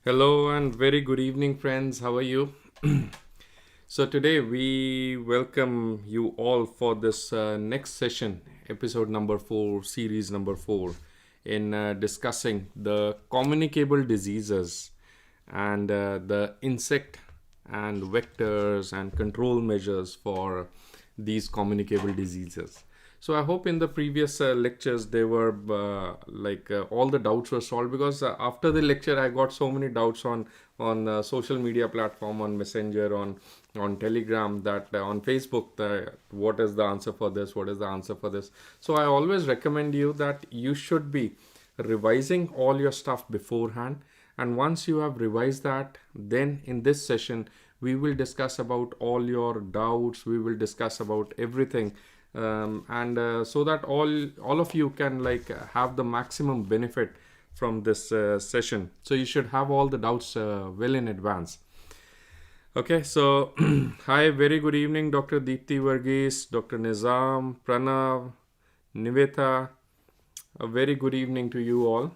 Hello and very good evening, friends. How are you? So, today we welcome you all for this next session, episode number 4, series number 4, in discussing the communicable diseases and the insect and vectors and control measures for these communicable diseases. So I hope in the previous lectures they were all the doubts were solved, because after the lecture I got so many doubts on social media platform, on Messenger, on Telegram, that on Facebook, what is the answer for this, what is the answer for this. So I always recommend you that you should be revising all your stuff beforehand, and once you have revised that, then in this session we will discuss about all your doubts, we will discuss about everything, and so that all of you can have the maximum benefit from this session. So you should have all the doubts well in advance. Okay, so hi, very good evening, Dr. Deepthi Varghese, Dr. Nizam, Pranav, Niveta. A very good evening to you all.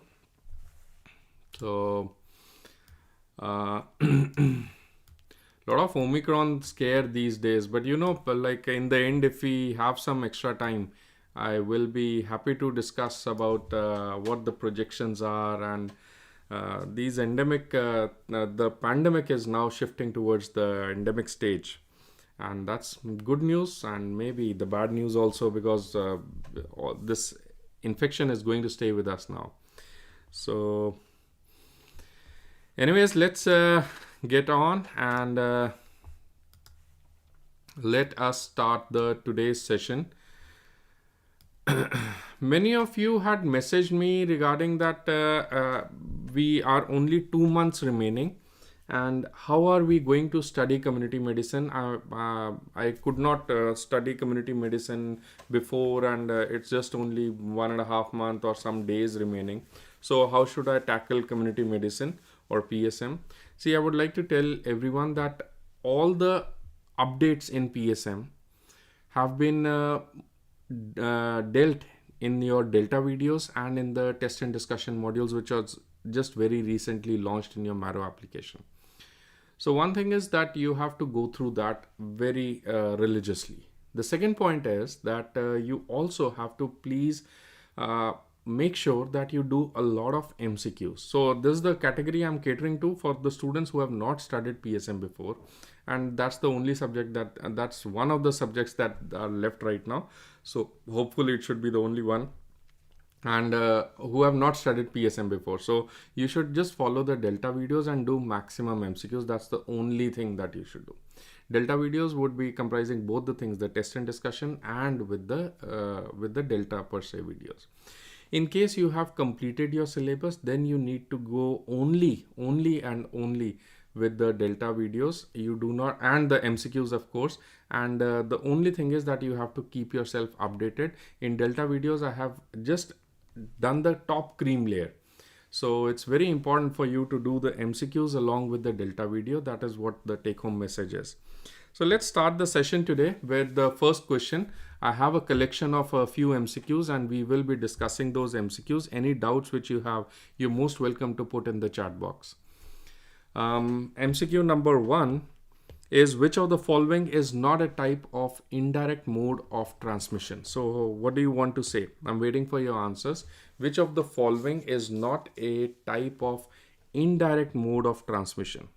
So lot of Omicron scare these days, but in the end, if we have some extra time, I will be happy to discuss about what the projections are, and these endemic the pandemic is now shifting towards the endemic stage, and that's good news, and maybe the bad news also, because this infection is going to stay with us now. So anyways, let's get on, and let us start the today's session. Many of you had messaged me regarding that we are only 2 months remaining, and how are we going to study community medicine. I could not study community medicine before, and it's just only 1.5 months or some days remaining. So how should I tackle community medicine or PSM? See, I would like to tell everyone that all the updates in PSM have been dealt in your Delta videos and in the test and discussion modules, which was just very recently launched in your Marrow application. So one thing is that you have to go through that very religiously. The second point is that you also have to please make sure that you do a lot of MCQs. So this is the category I'm catering to for the students who have not studied PSM before, and that's the only subject that's one of the subjects that are left right now. So hopefully it should be the only one, and who have not studied PSM before. So you should just follow the Delta videos and do maximum MCQs. That's the only thing that you should do. Delta videos would be comprising both the things, the test and discussion, and with the Delta per se videos. In case you have completed your syllabus, then you need to go only and only with the Delta videos. You do not, and the MCQs of course, and the only thing is that you have to keep yourself updated. In Delta videos, I have just done the top cream layer. So it's very important for you to do the MCQs along with the Delta video. That is what the take home message is. So let's start the session today with the first question. I have a collection of a few MCQs, and we will be discussing those MCQs. Any doubts which you have, you're most welcome to put in the chat box. MCQ number 1 is, which of the following is not a type of indirect mode of transmission? So what do you want to say? I'm waiting for your answers. Which of the following is not a type of indirect mode of transmission?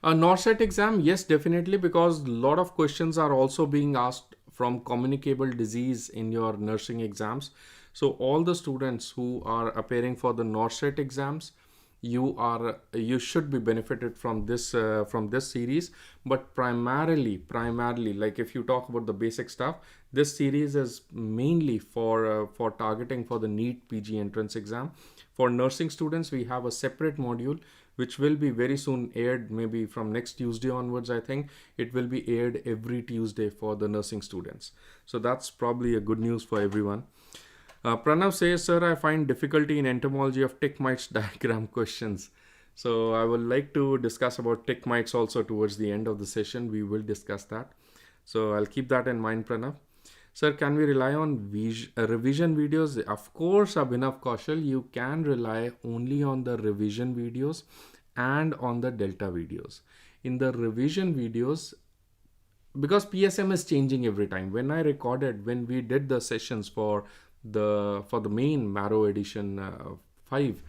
A NORCET exam, yes, definitely, because a lot of questions are also being asked from communicable disease in your nursing exams. So all the students who are appearing for the NORCET exams, you should be benefited from this series. But primarily, like if you talk about the basic stuff, this series is mainly for targeting for the NEET PG entrance exam. For nursing students, we have a separate module which will be very soon aired, maybe from next Tuesday onwards. I think it will be aired every Tuesday for the nursing students. So that's probably a good news for everyone. Pranav says, sir, I find difficulty in entomology of tick mites diagram questions. So I would like to discuss about tick mites also towards the end of the session. We will discuss that. So I'll keep that in mind, Pranav. Sir, can we rely on revision videos? Of course, Abhinav Kaushal, you can rely only on the revision videos and on the delta videos. In the revision videos, because PSM is changing every time. When we did the sessions for the main Marrow edition 5,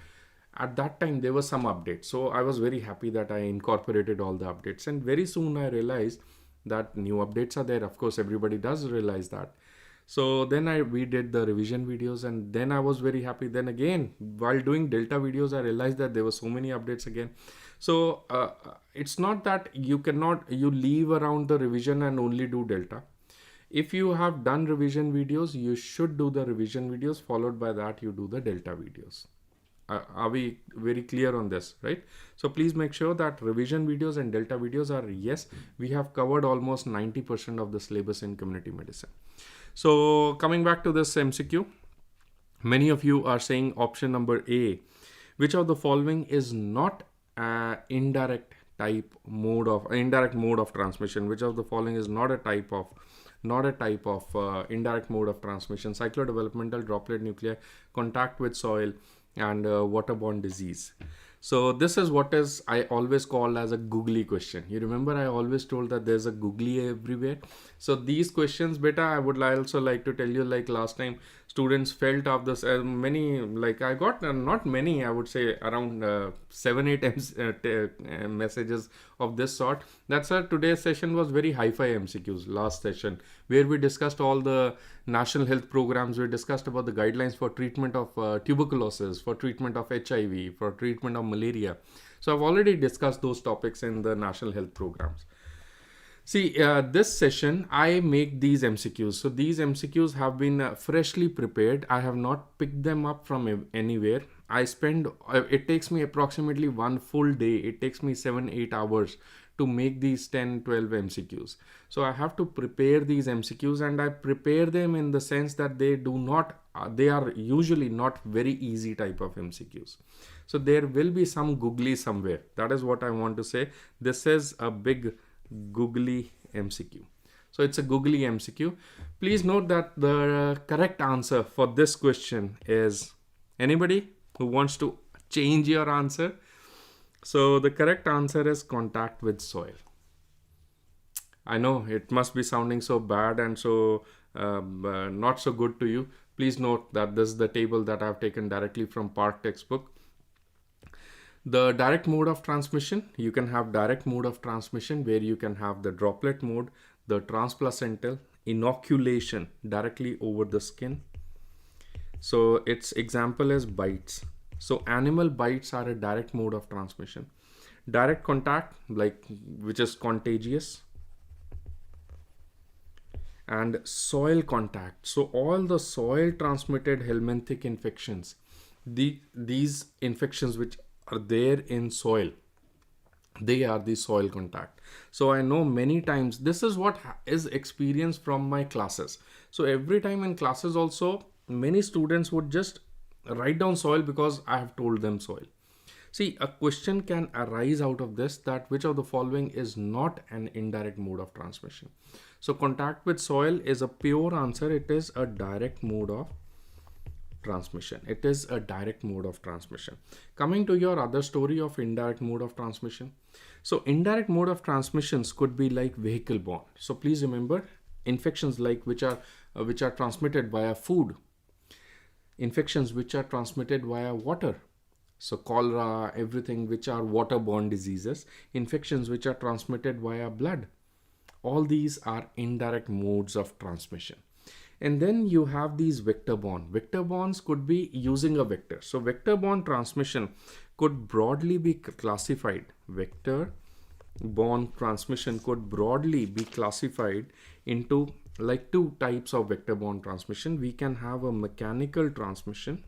at that time there was some updates. So I was very happy that I incorporated all the updates, and very soon I realized that new updates are there. Of course, everybody does realize that. So then we did the revision videos, and then I was very happy. Then again, while doing delta videos, I realized that there were so many updates again. So it's not that you leave around the revision and only do delta. If you have done revision videos, you should do the revision videos, followed by that you do the delta videos. Are we very clear on this, right? So please make sure that revision videos and delta videos are, yes, we have covered almost 90% of the syllabus in community medicine. So coming back to this MCQ, many of you are saying option number A, which of the following is not indirect mode of transmission? Which of the following is not a type of indirect mode of transmission? Cyclodevelopmental, droplet nuclei, contact with soil, and waterborne disease. So this is what is I always call as a googly question. You remember I always told that there's a googly everywhere. So these questions, beta, I would also like to tell you, like last time students felt of this many, like I got not many, I would say around 7-8 messages of this sort. That's why today's session was very hi-fi MCQs. Last session where we discussed all the national health programs, we discussed about the guidelines for treatment of tuberculosis, for treatment of HIV, for treatment of malaria. So I've already discussed those topics in the national health programs. See, this session I make these MCQs. So these MCQs have been freshly prepared. I have not picked them up from anywhere. It takes me approximately one full day. It takes me 7-8 hours to make these 10-12 MCQs. So I have to prepare these MCQs, and I prepare them in the sense that they are usually not very easy type of MCQs. So there will be some googly somewhere. That is what I want to say. This is a big googly MCQ. So it's a googly MCQ. Please note that the correct answer for this question is, anybody who wants to change your answer? So the correct answer is contact with soil. I know it must be sounding so bad and so not so good to you. Please note that this is the table that I've taken directly from Park textbook. The direct mode of transmission, you can have direct mode of transmission where you can have the droplet mode, the transplacental, inoculation directly over the skin. So its example is bites. So animal bites are a direct mode of transmission. Direct contact, which is contagious. And soil contact. So all the soil transmitted helminthic infections, these infections which are there in soil, they are the soil contact. So I know many times this is what is experienced from my classes. So every time in classes also, many students would just write down soil because I have told them soil. See, a question can arise out of this, that which of the following is not an indirect mode of transmission. So contact with soil is a pure answer. It is a direct mode of transmission. It is a direct mode of transmission. Coming to your other story of indirect mode of transmission. So indirect mode of transmissions could be like vehicle borne. So please remember, infections which are transmitted via food, infections which are transmitted via water. So cholera, everything which are waterborne diseases, infections which are transmitted via blood. All these are indirect modes of transmission. And then you have these vector-borne. Vector-bornes could be using a vector. So vector-borne transmission could broadly be classified. Vector-borne transmission could broadly be classified into like two types of vector-borne transmission. We can have a mechanical transmission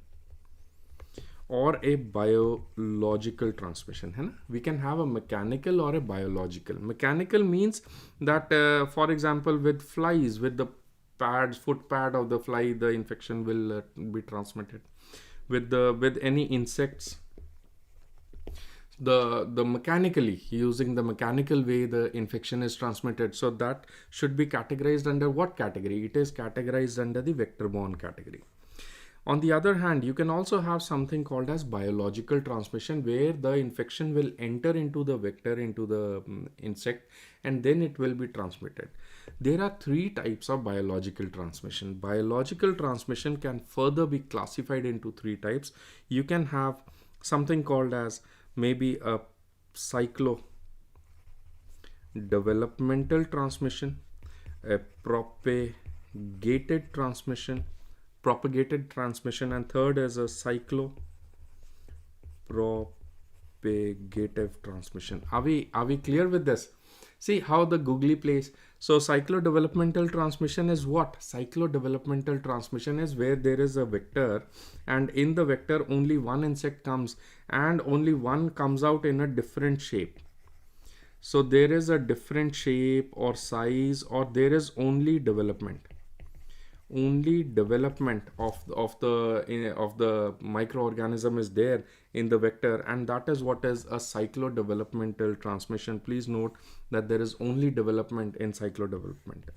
or a biological transmission. We can have a mechanical or a biological. Mechanical means that, for example, with flies, with the foot pad of the fly, the infection will be transmitted. With any insects, the mechanically, using the mechanical way the infection is transmitted. So that should be categorized under what category? It is categorized under the vector-borne category. On the other hand, you can also have something called as biological transmission, where the infection will enter into the vector, into the insect, and then it will be transmitted. There are three types of biological transmission. Biological transmission can further be classified into three types. You can have something called as maybe a cyclo-developmental transmission, a propagated transmission, and third is a cyclo-propagative transmission. Are we clear with this? See how the googly plays. So cyclo-developmental transmission is what? Cyclo-developmental transmission is where there is a vector, and in the vector only one insect comes, and only one comes out in a different shape. So there is a different shape or size, or there is only development of the microorganism is there in the vector, and that is what is a cyclo-developmental transmission. Please note that there is only development in cyclo-developmental.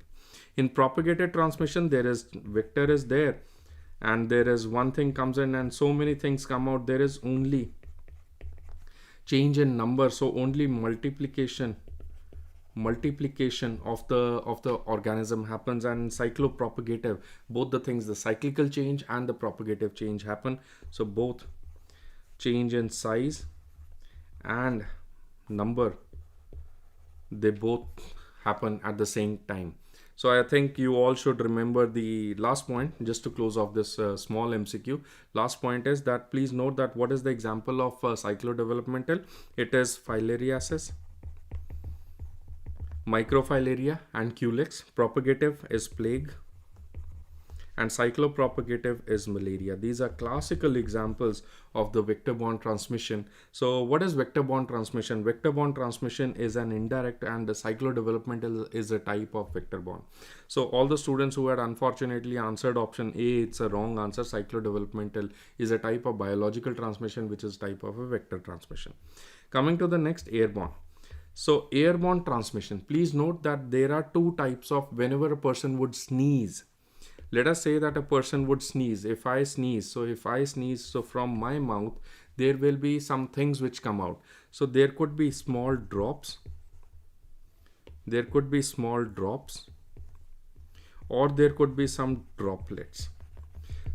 In propagated transmission, there is vector is there, and there is one thing comes in and so many things come out. There is only change in number, so only multiplication of the organism happens. And cyclopropagative, both the things, the cyclical change and the propagative change happen. So both change in size and number, they both happen at the same time. So I think you all should remember the last point, just to close off this small MCQ. Last point is that please note that what is the example of cyclodevelopmental? It is Filariasis, Microfilaria, and Culex. Propagative is plague, and cyclopropagative is malaria. These are classical examples of the vector-borne transmission. So what is vector-borne transmission? Vector-borne transmission is an indirect, and the cyclodevelopmental is a type of vector-borne. So all the students who had unfortunately answered option A, it's a wrong answer. Cyclodevelopmental is a type of biological transmission, which is type of a vector transmission. Coming to the next, airborne. So airborne transmission, please note that there are two types of whenever a person would sneeze. Let us say that a person would sneeze. If I sneeze, so from my mouth, there will be some things which come out. So there could be small drops. Or there could be some droplets.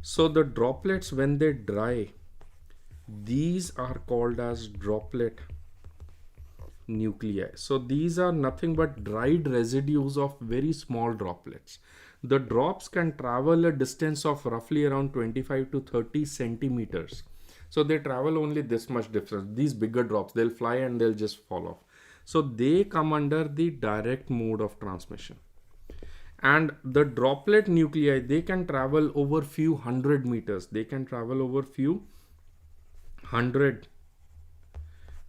So the droplets, when they dry, these are called as droplet nuclei. So these are nothing but dried residues of very small droplets. The drops can travel a distance of roughly around 25 to 30 centimeters. So they travel only this much distance. These bigger drops, they'll fly and they'll just fall off. So they come under the direct mode of transmission. And the droplet nuclei, they can travel over few hundred meters.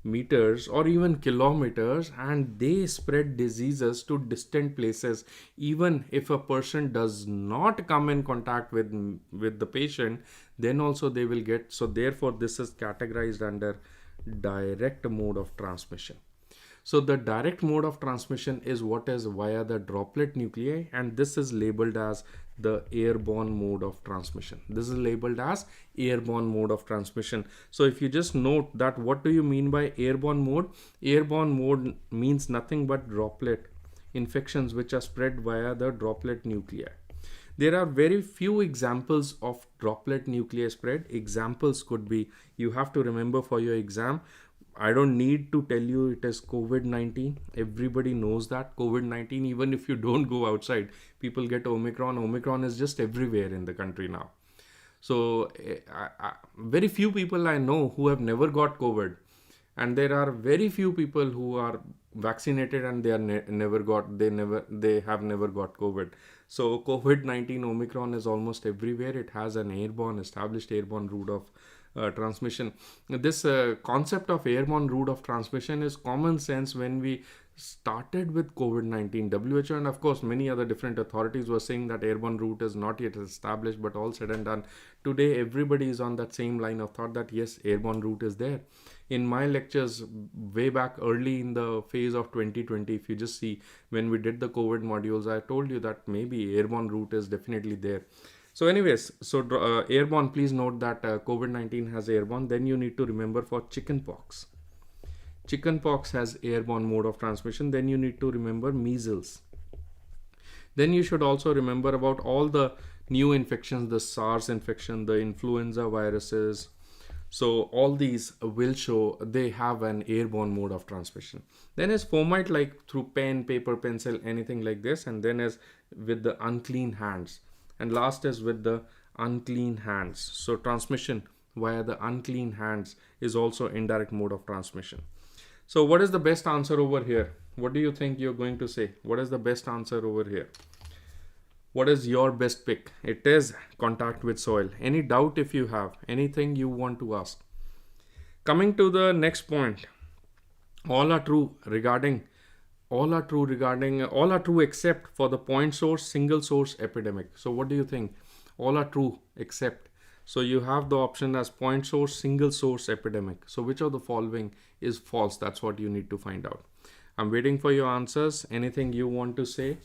Meters or even kilometers, and they spread diseases to distant places even if a person does not come in contact with the patient, then also they will get. So therefore this is categorized under direct mode of transmission. So the direct mode of transmission is what is via the droplet nuclei, and this is labeled as the airborne mode of transmission. So if you just note that, what do you mean by airborne mode? Airborne mode means nothing but droplet infections which are spread via the droplet nuclei. There are very few examples of droplet nuclei spread. Examples could be, you have to remember for your exam, I don't need to tell you, it is COVID-19. Everybody knows that COVID-19, even if you don't go outside, people get Omicron. Omicron is just everywhere in the country now. So very few people I know who have never got COVID, and there are very few people who are vaccinated and they have never got COVID. So COVID-19 Omicron is almost everywhere. It has an established airborne route of transmission. This concept of airborne route of transmission is common sense when we started with COVID-19. WHO and of course many other different authorities were saying that airborne route is not yet established, but all said and done, today everybody is on that same line of thought that yes, airborne route is there. In my lectures way back early in the phase of 2020, if you just see when we did the COVID modules, I told you that maybe airborne route is definitely there. So anyways, so airborne, please note that COVID-19 has airborne. Then you need to remember for chickenpox. Chickenpox has airborne mode of transmission. Then you need to remember measles. Then you should also remember about all the new infections, the SARS infection, the influenza viruses. So all these will show they have an airborne mode of transmission. Then is fomite, like through pen, paper, pencil, anything like this. And then is with the unclean hands. And last is with the unclean hands. So transmission via the unclean hands is also indirect mode of transmission. So what is the best answer over here? What do you think you're going to say? What is the best answer over here? What is your best pick? It is contact with soil. Any doubt if you have, anything you want to ask? Coming to the next point, all are true except for the point source, single source epidemic. So what do you think? All are true except. So you have the option as point source, single source epidemic. So which of the following is false? That's what you need to find out. I'm waiting for your answers. Anything you want to say?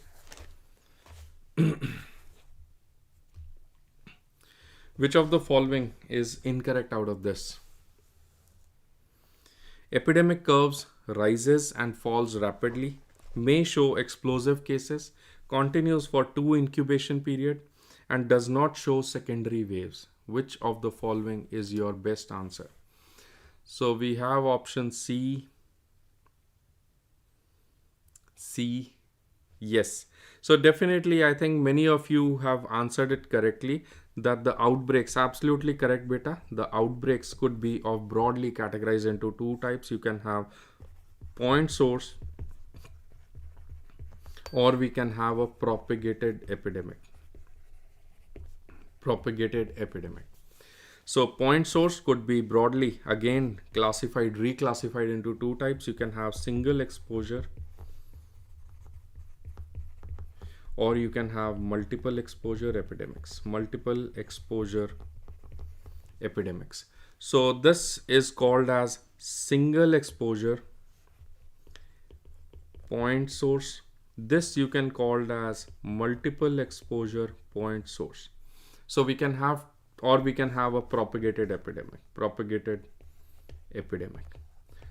Which of the following is incorrect out of this? Epidemic curves rises and falls rapidly, may show explosive cases, continues for 2 incubation period, and does not show secondary waves. Which of the following is your best answer? So we have option C, yes. So definitely I think many of you have answered it correctly, that the outbreaks, absolutely correct beta, the outbreaks could be of broadly categorized into 2 types. You can have point source, or we can have a propagated epidemic. So point source could be broadly again reclassified into 2 types. You can have single exposure, or you can have multiple exposure epidemics. So this is called as single exposure point source. This you can call as multiple exposure point source. So we can have, or we can have a propagated epidemic.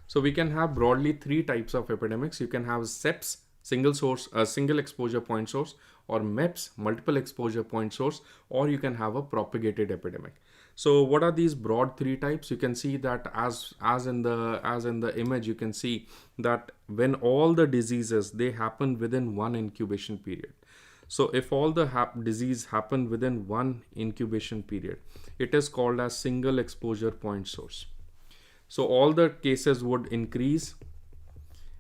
So we can have broadly 3 types of epidemics. You can have SEPS, single exposure point source, or MEPS, multiple exposure point source, or you can have a propagated epidemic. So what are these broad 3 types? You can see that as in the image, you can see that when all the diseases, they happen within 1 incubation period. So if all the disease happen within 1 incubation period, it is called as single exposure point source. So all the cases would increase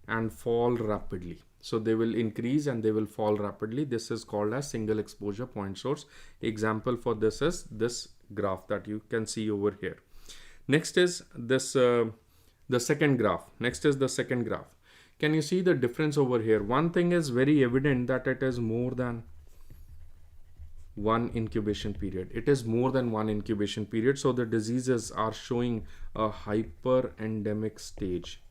and fall rapidly. So they will increase and they will fall rapidly. This is called as single exposure point source. Example for this is this graph that you can see over here. Next is this the second graph. Can you see the difference over here? One thing is very evident, that it is more than 1 incubation period. So the diseases are showing a hyperendemic stage.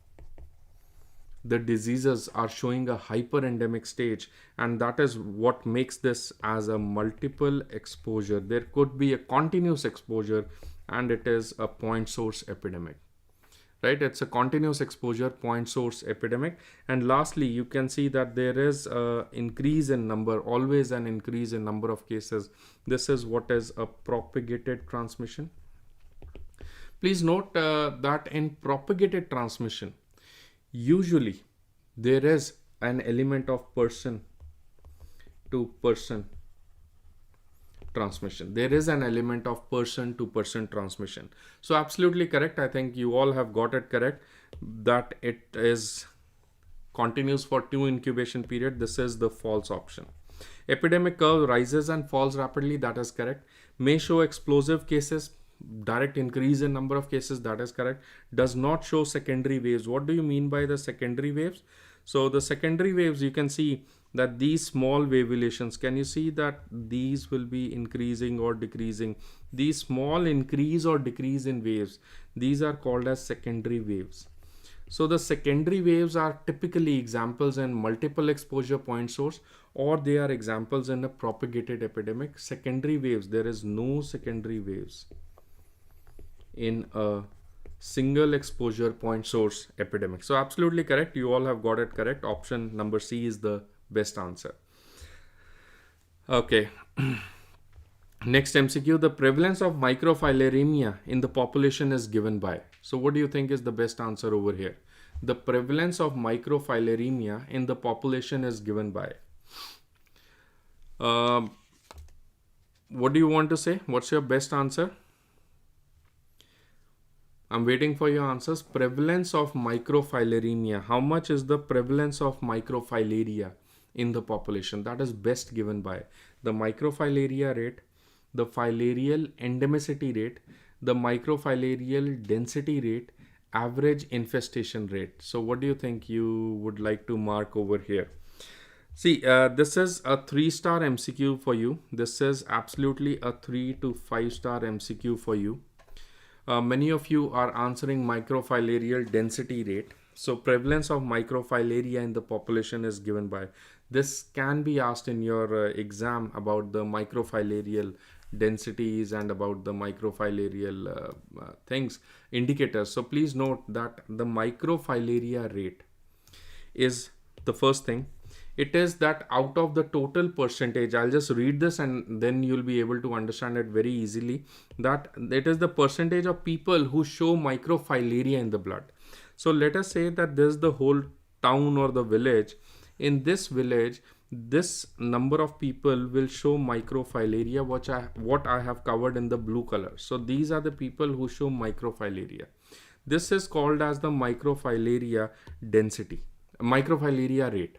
And that is what makes this as a multiple exposure. There could be a continuous exposure, and it is a point source epidemic. Right? It's a continuous exposure point source epidemic. And lastly, you can see that there is an increase in number, always an increase in number of cases. This is what is a propagated transmission. Please note that in propagated transmission, usually there is an element of person to person transmission. So absolutely correct. I think you all have got it correct, that it is continues for 2 incubation period. This is the false option. Epidemic curve rises and falls rapidly. That is correct. May show explosive cases, direct increase in number of cases. That is correct. Does not show secondary waves. What do you mean by the secondary waves? So the secondary waves, you can see that these small wavulations, can you see that these will be increasing or decreasing? These small increase or decrease in waves, these are called as secondary waves. So the secondary waves are typically examples in multiple exposure point source, or they are examples in a propagated epidemic. Secondary waves, there is no secondary waves in a single exposure point source epidemic. So absolutely correct. You all have got it correct. Option number C is the best answer. Okay. Next MCQ, the prevalence of microfilariae in the population is given by. So what do you think is the best answer over here? The prevalence of microfilariae in the population is given by. What do you want to say? What's your best answer? I'm waiting for your answers. Prevalence of microfilariae. How much is the prevalence of microfilaria in the population? That is best given by the microfilaria rate, the filarial endemicity rate, the microfilarial density rate, average infestation rate. So what do you think you would like to mark over here? See, this is a 3-star MCQ for you. This is absolutely a 3 to 5-star MCQ for you. Many of you are answering microfilarial density rate. So prevalence of microfilaria in the population is given by. This can be asked in your exam about the microfilarial densities and about the microfilarial things, indicators. So please note that the microfilaria rate is the first thing. It is that out of the total percentage, I'll just read this and then you'll be able to understand it very easily, that it is the percentage of people who show microfilaria in the blood. So let us say that this is the whole town or the village. In this village, this number of people will show microfilaria, what I have covered in the blue color. So these are the people who show microfilaria. This is called as the microfilaria density, microfilaria rate.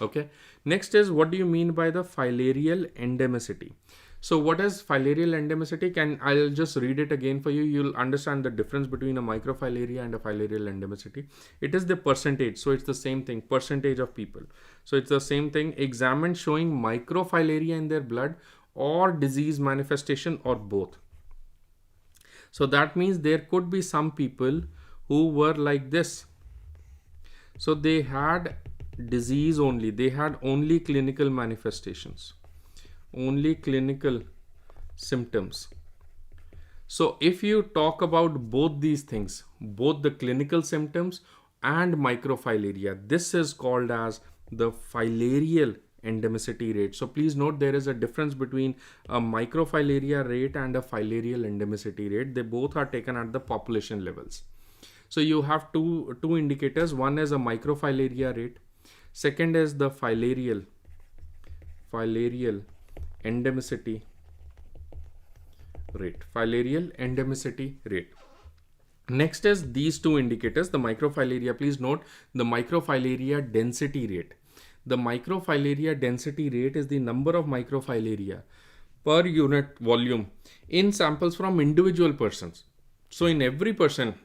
Okay. Next is, what do you mean by the filarial endemicity? So what is filarial endemicity? I'll just read it again for you. You'll understand the difference between a microfilaria and a filarial endemicity. It is the percentage. So it's the same thing, percentage of people. So it's the same thing, examined showing microfilaria in their blood or disease manifestation or both. So that means there could be some people who were like this. So they had disease only, they had only clinical manifestations, only clinical symptoms. So if you talk about both these things, both the clinical symptoms and microfilaria, this is called as the filarial endemicity rate. So please note, there is a difference between a microfilaria rate and a filarial endemicity rate. They both are taken at the population levels. So you have two indicators. One is a microfilaria rate. Second is the filarial endemicity rate. Filarial endemicity rate. Next is these two indicators, the microfilaria. Please note the microfilaria density rate. The microfilaria density rate is the number of microfilaria per unit volume in samples from individual persons. So in every person,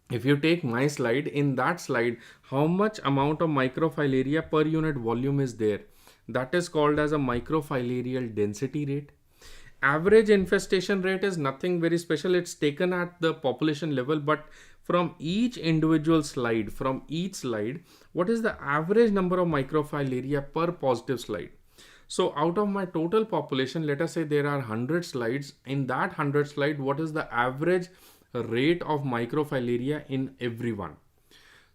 if you take my slide, in that slide, how much amount of microfilaria per unit volume is there? That is called as a microfilarial density rate. Average infestation rate is nothing very special. It's taken at the population level, but from each individual slide, what is the average number of microfilaria per positive slide? So out of my total population, let us say there are 100 slides. In that 100 slide, what is the average rate of microfilaria in everyone?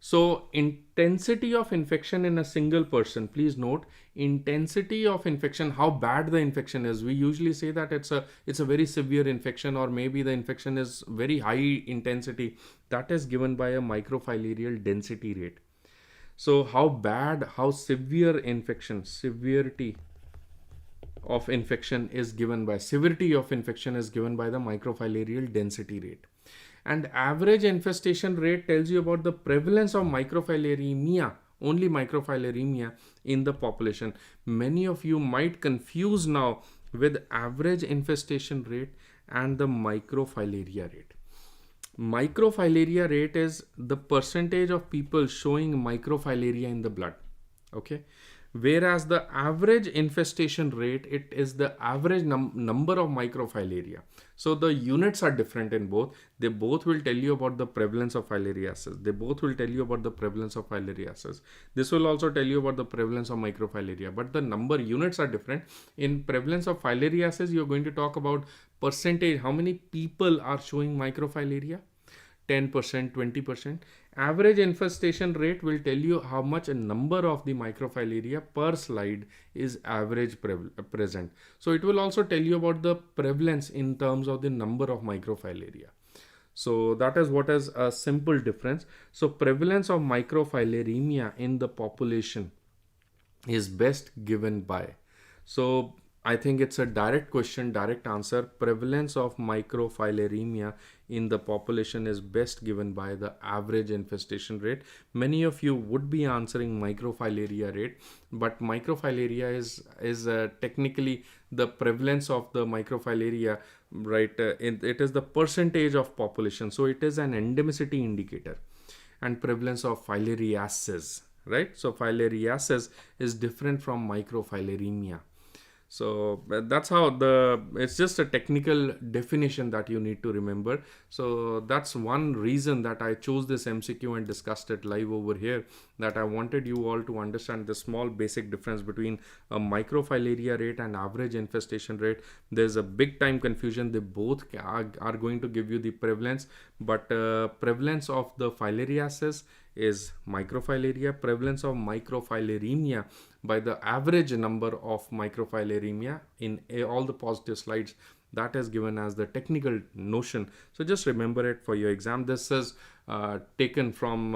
So intensity of infection in a single person, please note intensity of infection, how bad the infection is. We usually say that it's a very severe infection, or maybe the infection is very high intensity. That is given by a microfilarial density rate. So how bad, how severe infection, severity of infection is given by the microfilarial density rate. And average infestation rate tells you about the prevalence of microfilaria, only microfilaria in the population. Many of you might confuse now with average infestation rate and the microfilaria rate. Microfilaria rate is the percentage of people showing microfilaria in the blood. Okay. Whereas the average infestation rate, it is the average number of microfilaria. So the units are different in both. They both will tell you about the prevalence of filariasis. They both will tell you about the prevalence of filariasis. This will also tell you about the prevalence of microfilaria, but the number units are different. In prevalence of filariasis, you're going to talk about percentage, how many people are showing microfilaria. 10%, 20%. Average infestation rate will tell you how much a number of the microfilaria per slide is average present. So it will also tell you about the prevalence in terms of the number of microfilaria. So that is what is a simple difference. So prevalence of microfilaremia in the population is best given by. So I think it's a direct question, direct answer. Prevalence of microfilaremia in the population is best given by the average infestation rate. Many of you would be answering microfilaria rate, but microfilaria is technically the prevalence of the microfilaria, right? It is the percentage of population, so it is an endemicity indicator. And prevalence of filariasis, right? So filariasis is different from microfilaremia. So that's how it's just a technical definition that you need to remember. So that's one reason that I chose this MCQ and discussed it live over here, that I wanted you all to understand the small basic difference between a microfilaria rate and average infestation rate. There's a big time confusion. They both are going to give you the prevalence, but prevalence of the filariasis is microfilaria. Prevalence of microfilaremia by the average number of microfilaremia in all the positive slides, that is given as the technical notion. So just remember it for your exam. This is taken from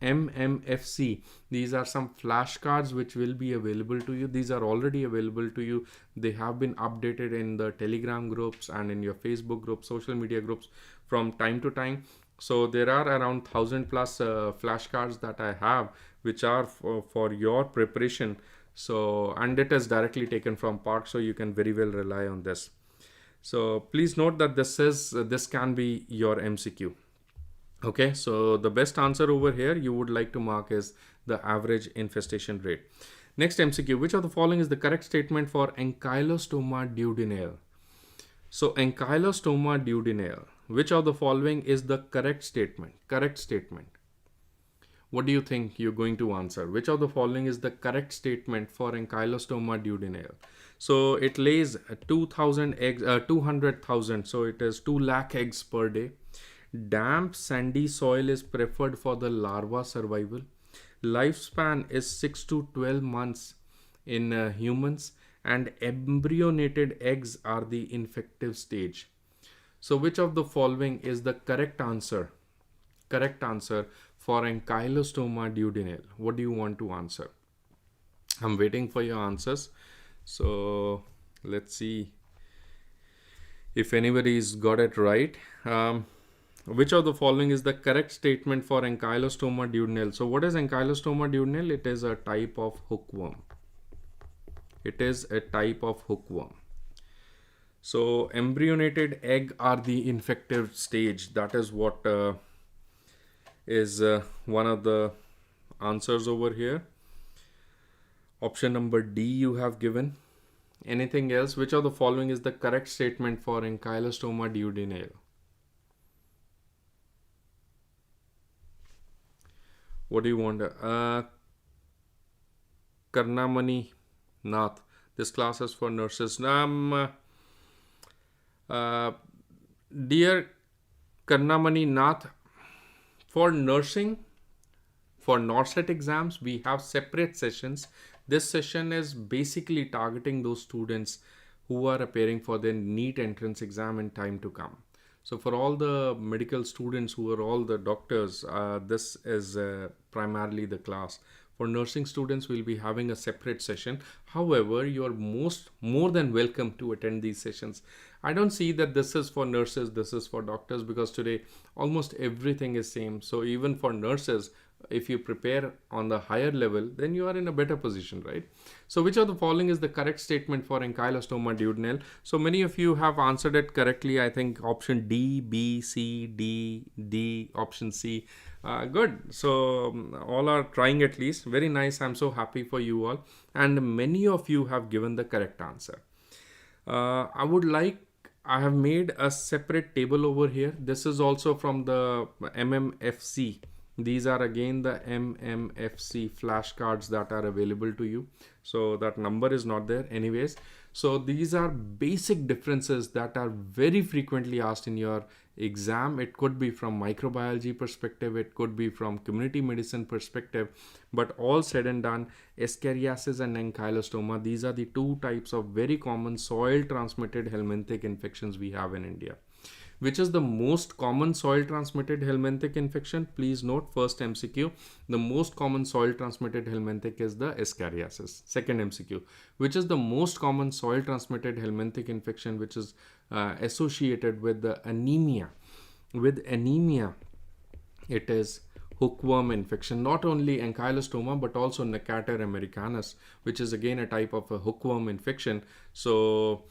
MMFC. These are some flashcards which will be available to you. These are already available to you. They have been updated in the Telegram groups and in your Facebook groups, social media groups from time to time. So there are around 1,000 plus flashcards that I have, which are for your preparation. So, and it is directly taken from Park, so you can very well rely on this. So please note that this can be your MCQ. Okay, so the best answer over here you would like to mark is the average infestation rate. Next MCQ, which of the following is the correct statement for Ankylostoma duodenale? So Ankylostoma duodenale, which of the following is the correct statement? Correct statement. What do you think you're going to answer? Which of the following is the correct statement for Ankylostoma duodenale? So it lays 2,000 eggs, 200,000. So it is 2 lakh eggs per day. Damp sandy soil is preferred for the larva survival. Lifespan is 6 to 12 months in humans, and embryonated eggs are the infective stage. So which of the following is the correct answer? Correct answer for Ankylostoma duodenale. What do you want to answer? I'm waiting for your answers. So let's see if anybody's got it right. Which of the following is the correct statement for Ankylostoma duodenale? So what is Ankylostoma duodenale? It is a type of hookworm. It is a type of hookworm. So embryonated egg are the infective stage. That is what is one of the answers over here. Option number D you have given. Anything else? Which of the following is the correct statement for Ankylostoma duodenale? What do you want? Karnamani Nath. This class is for nurses. Dear Karnamani Nath, for nursing, for NORCET exams, we have separate sessions. This session is basically targeting those students who are appearing for their NEET entrance exam in time to come. So for all the medical students who are all the doctors, this is primarily the class. For nursing students, we'll be having a separate session. However, you are more than welcome to attend these sessions. I don't see that this is for nurses, this is for doctors, because today almost everything is same. So even for nurses, if you prepare on the higher level, then you are in a better position, right? So which of the following is the correct statement for ankylostoma duodenale? So many of you have answered it correctly. I think option D, B, C, D, D, option C. Good. So all are trying at least. Very nice. I'm so happy for you all. And many of you have given the correct answer. I have made a separate table over here. This is also from the MMFC. These are again the MMFC flashcards that are available to you. So that number is not there anyways. So these are basic differences that are very frequently asked in your exam. It could be from microbiology perspective, it could be from community medicine perspective, but all said and done, Escherichiasis and ankylostoma, these are the two types of very common soil transmitted helminthic infections we have in India. Which is the most common soil transmitted helminthic infection? Please note, first MCQ, the most common soil transmitted helminthic is the Escherichiasis. Second MCQ, which is the most common soil transmitted helminthic infection which is associated with the anemia? With anemia, it is hookworm infection. Not only ankylostoma but also Necator americanus, which is again a type of a hookworm infection. So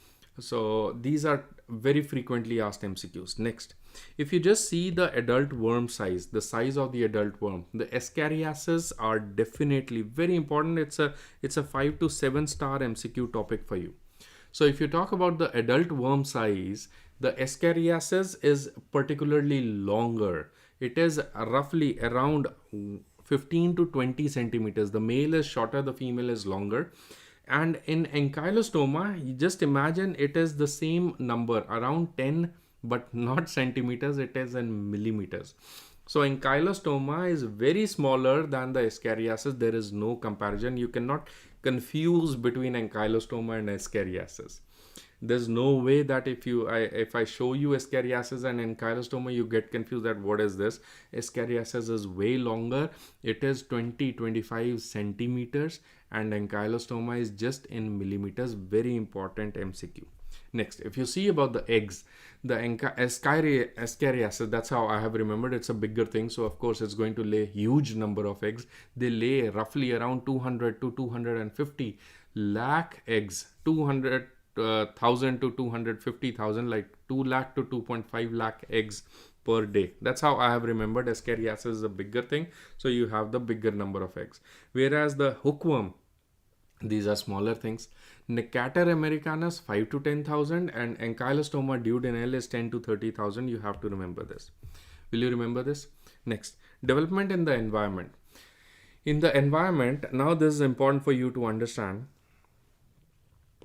these are very frequently asked MCQs. Next, if you just see the adult worm size, the size of the adult worm, the Escherichiasis are definitely very important. It's a 5 to 7 star MCQ topic for you. So if you talk about the adult worm size, the Escherichiasis is particularly longer. It is roughly around 15 to 20 centimeters. The male is shorter, the female is longer. And in ankylostoma, you just imagine it is the same number, around 10, but not centimeters, it is in millimeters. So ankylostoma is very smaller than the Escherichiasis. There is no comparison. You cannot confuse between ankylostoma and Escherichiasis. There's no way that if I show you Escherichiasis and ankylostoma, you get confused that what is this. Escherichiasis is way longer. It is 20-25 centimeters and ankylostoma is just in millimeters. Very important MCQ. Next, if you see about the eggs, the Escherichiasis, that's how I have remembered. It's a bigger thing, so of course it's going to lay huge number of eggs. They lay roughly around 200 to 250 lakh eggs. 200,000 to 250,000, like 2 lakh to 2.5 lakh eggs per day. That's how I have remembered. Escherichiasis is a bigger thing, so you have the bigger number of eggs. Whereas the hookworm, these are smaller things. Necator americanus 5 to 10,000 and ankylostoma duodenale is 10 to 30,000. You have to remember this. Will you remember this? Next, development in the environment. In the environment, now this is important for you to understand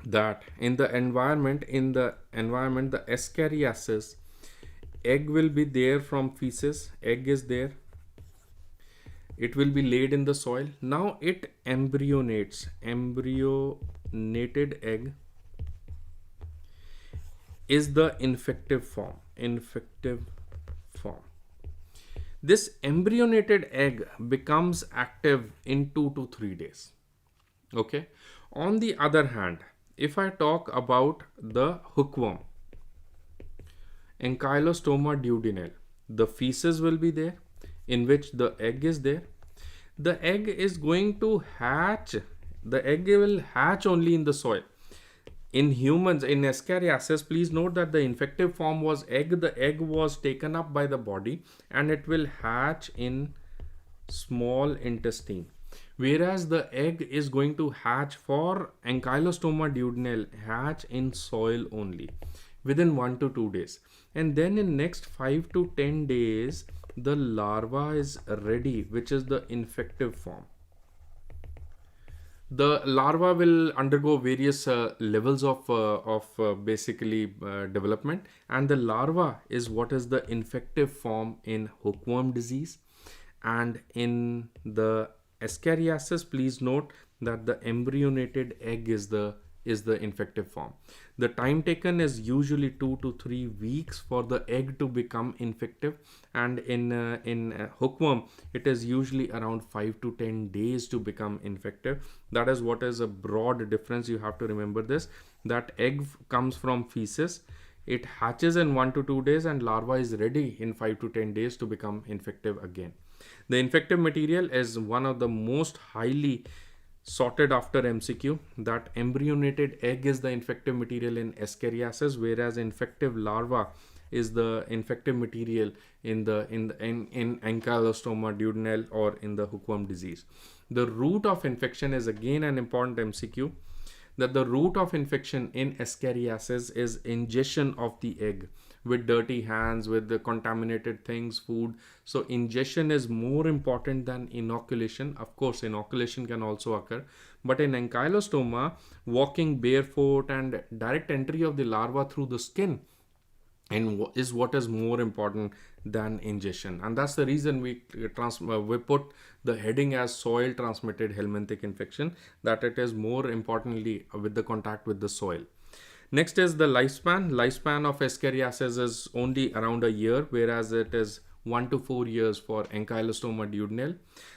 that in the environment, the Escherichiasis, egg will be there from feces. Egg is there. It will be laid in the soil. Now it embryonates. Embryonated egg is the infective form. Infective form. This embryonated egg becomes active in 2 to 3 days. Okay. On the other hand, if I talk about the hookworm, ankylostoma duodenale, the feces will be there, in which the egg is there. The egg is going to hatch. The egg will hatch only in the soil. In humans, in Escherichiasis, please note that the infective form was egg. The egg was taken up by the body and it will hatch in small intestine. Whereas the egg is going to hatch for ankylostoma duodenale, hatch in soil only within 1 to 2 days. And then in next 5 to 10 days, the larva is ready, which is the infective form. The larva will undergo various levels of basically development, and the larva is what is the infective form in hookworm disease. And in the Escherichiasis, please note that the embryonated egg is the infective form. The time taken is usually 2 to 3 weeks for the egg to become infective, and in hookworm it is usually around 5 to 10 days to become infective. That is what is a broad difference. You have to remember this, that egg comes from feces, it hatches in 1 to 2 days, and larva is ready in 5 to 10 days to become infective again. The infective material is one of the most highly sorted after MCQ, that embryonated egg is the infective material in Escherichiasis, whereas infective larva is the infective material in Ankylostoma duodenale or in the hookworm disease. The route of infection is again an important MCQ, that the route of infection in Escherichiasis is ingestion of the egg with dirty hands, with the contaminated things, food. So ingestion is more important than inoculation. Of course, inoculation can also occur, but in Ankylostoma, walking barefoot and direct entry of the larva through the skin and is what is more important than ingestion. And that's the reason we put the heading as soil transmitted helminthic infection, that it is more importantly with the contact with the soil. Next is the lifespan. Lifespan of Escherichiasis is only around a year, whereas it is 1 to 4 years for Ankylostoma duodenale.